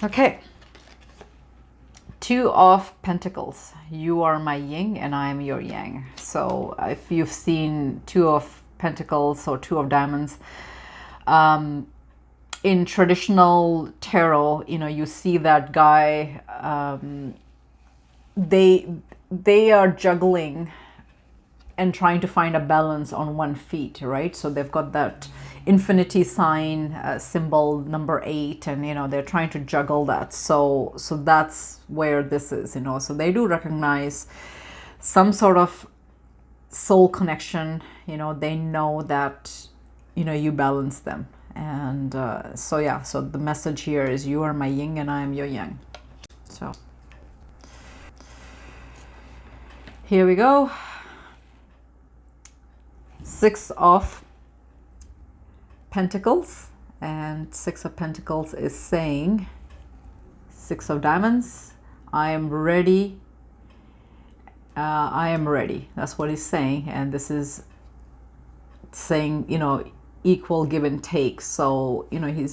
[SPEAKER 1] Okay. 2 of Pentacles. You are my yin and I am your yang. So if you've seen 2 of Pentacles or 2 of Diamonds, in traditional tarot, you know, you see that guy, they are juggling and trying to find a balance on 1 feet, right? So they've got that infinity sign symbol number 8, and you know, they're trying to juggle that. So that's where this is, you know. So they do recognize some sort of soul connection, you know. They know that, you know, you balance them. And so yeah, so the message here is you are my yin and I am your yang. So here we go. 6 of Pentacles, and 6 of Pentacles is saying 6 of Diamonds, I am ready. I am ready. That's what he's saying. And this is saying, you know, equal give and take. So, you know,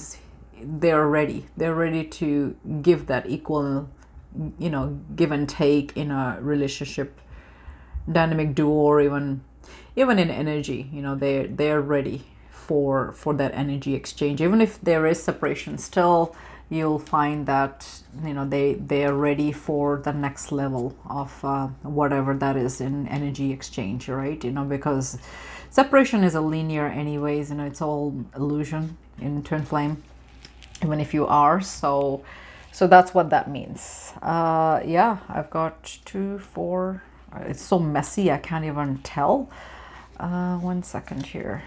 [SPEAKER 1] they're ready. They're ready to give that equal, you know, give and take in a relationship, dynamic duo, or even in energy. You know, they're ready for that energy exchange. Even if there is separation, still you'll find that, you know, they are ready for the next level of whatever that is in energy exchange, right? You know, because separation is a linear anyways, you know, it's all illusion in twin flame, even if you are. So that's what that means. Yeah, I've got 2, 4. It's so messy, I can't even tell. 1 second here.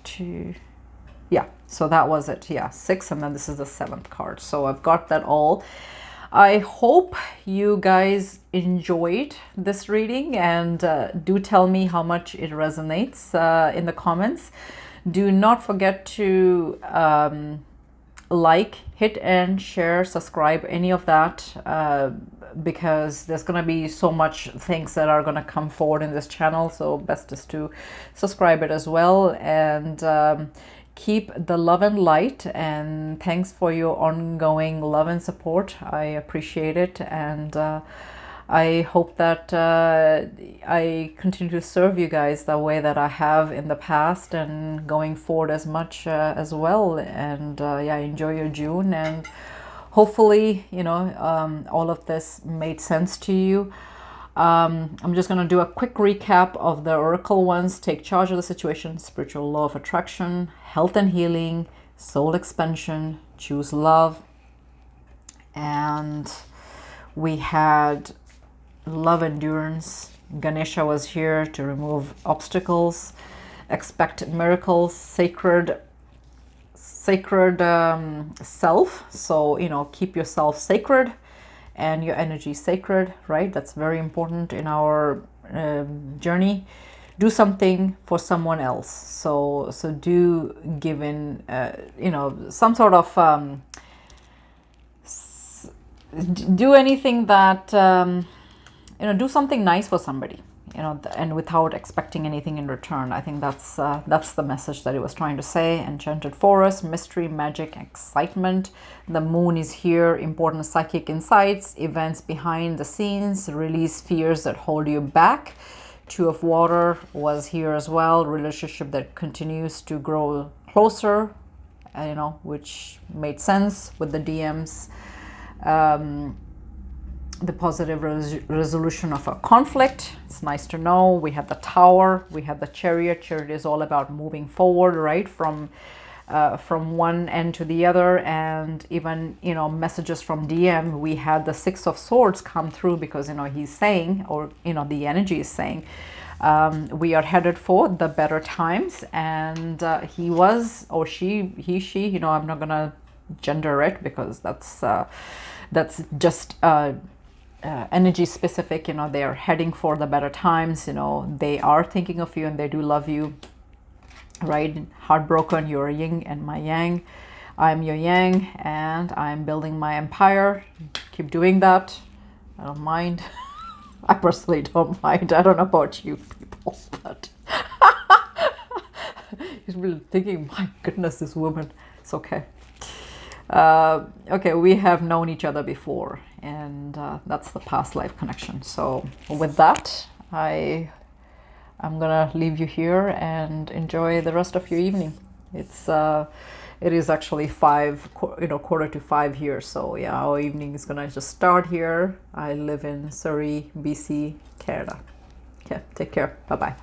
[SPEAKER 1] 2. Yeah, so that was it. Yeah, 6, and then this is the 7th card. So I've got that all. I hope you guys enjoyed this reading, and do tell me how much it resonates in the comments. Do not forget to like, hit and share, subscribe, any of that, because there's going to be so much things that are going to come forward in this channel. So best is to subscribe it as well, and keep the love and light, and thanks for your ongoing love and support. I appreciate it, and I hope that I continue to serve you guys the way that I have in the past, and going forward as much as well. And yeah, enjoy your June, and hopefully, you know, all of this made sense to you. I'm just going to do a quick recap of the oracle ones. Take charge of the situation, spiritual law of attraction, health and healing, soul expansion, choose love. And we had love endurance. Ganesha was here to remove obstacles, expect miracles, sacred self. So, you know, keep yourself sacred and your energy sacred, right? That's very important in our journey. Do something for someone else. So do give in, you know, some sort of do anything that you know, do something nice for somebody, you know, and without expecting anything in return. I think that's the message that it was trying to say. Enchanted forest, mystery, magic, excitement. The moon is here. Important psychic insights, events behind the scenes, release fears that hold you back. Two of water was here as well. Relationship that continues to grow closer, you know, which made sense with the DMs. The positive resolution of a conflict. It's nice to know. We had the tower, we had the chariot. Chariot is all about moving forward, right, from one end to the other. And even, you know, messages from DM, we had the Six of Swords come through, because, you know, he's saying, or, you know, the energy is saying, we are headed for the better times. And he was, or she, you know, I'm not gonna gender it, because that's just energy specific. You know, they are heading for the better times. You know, they are thinking of you and they do love you, right? Heartbroken, you're yin and my yang. I'm your yang and I'm building my empire. Keep doing that. I don't mind. I personally don't mind. I don't know about you people, but you're really thinking, my goodness, this woman. It's okay. Okay, we have known each other before, and that's the past life connection. So with that, I'm gonna leave you here and enjoy the rest of your evening. It is actually 4:45 here, so yeah, our evening is gonna just start here. I live in Surrey, BC, Canada. Okay, take care. Bye bye.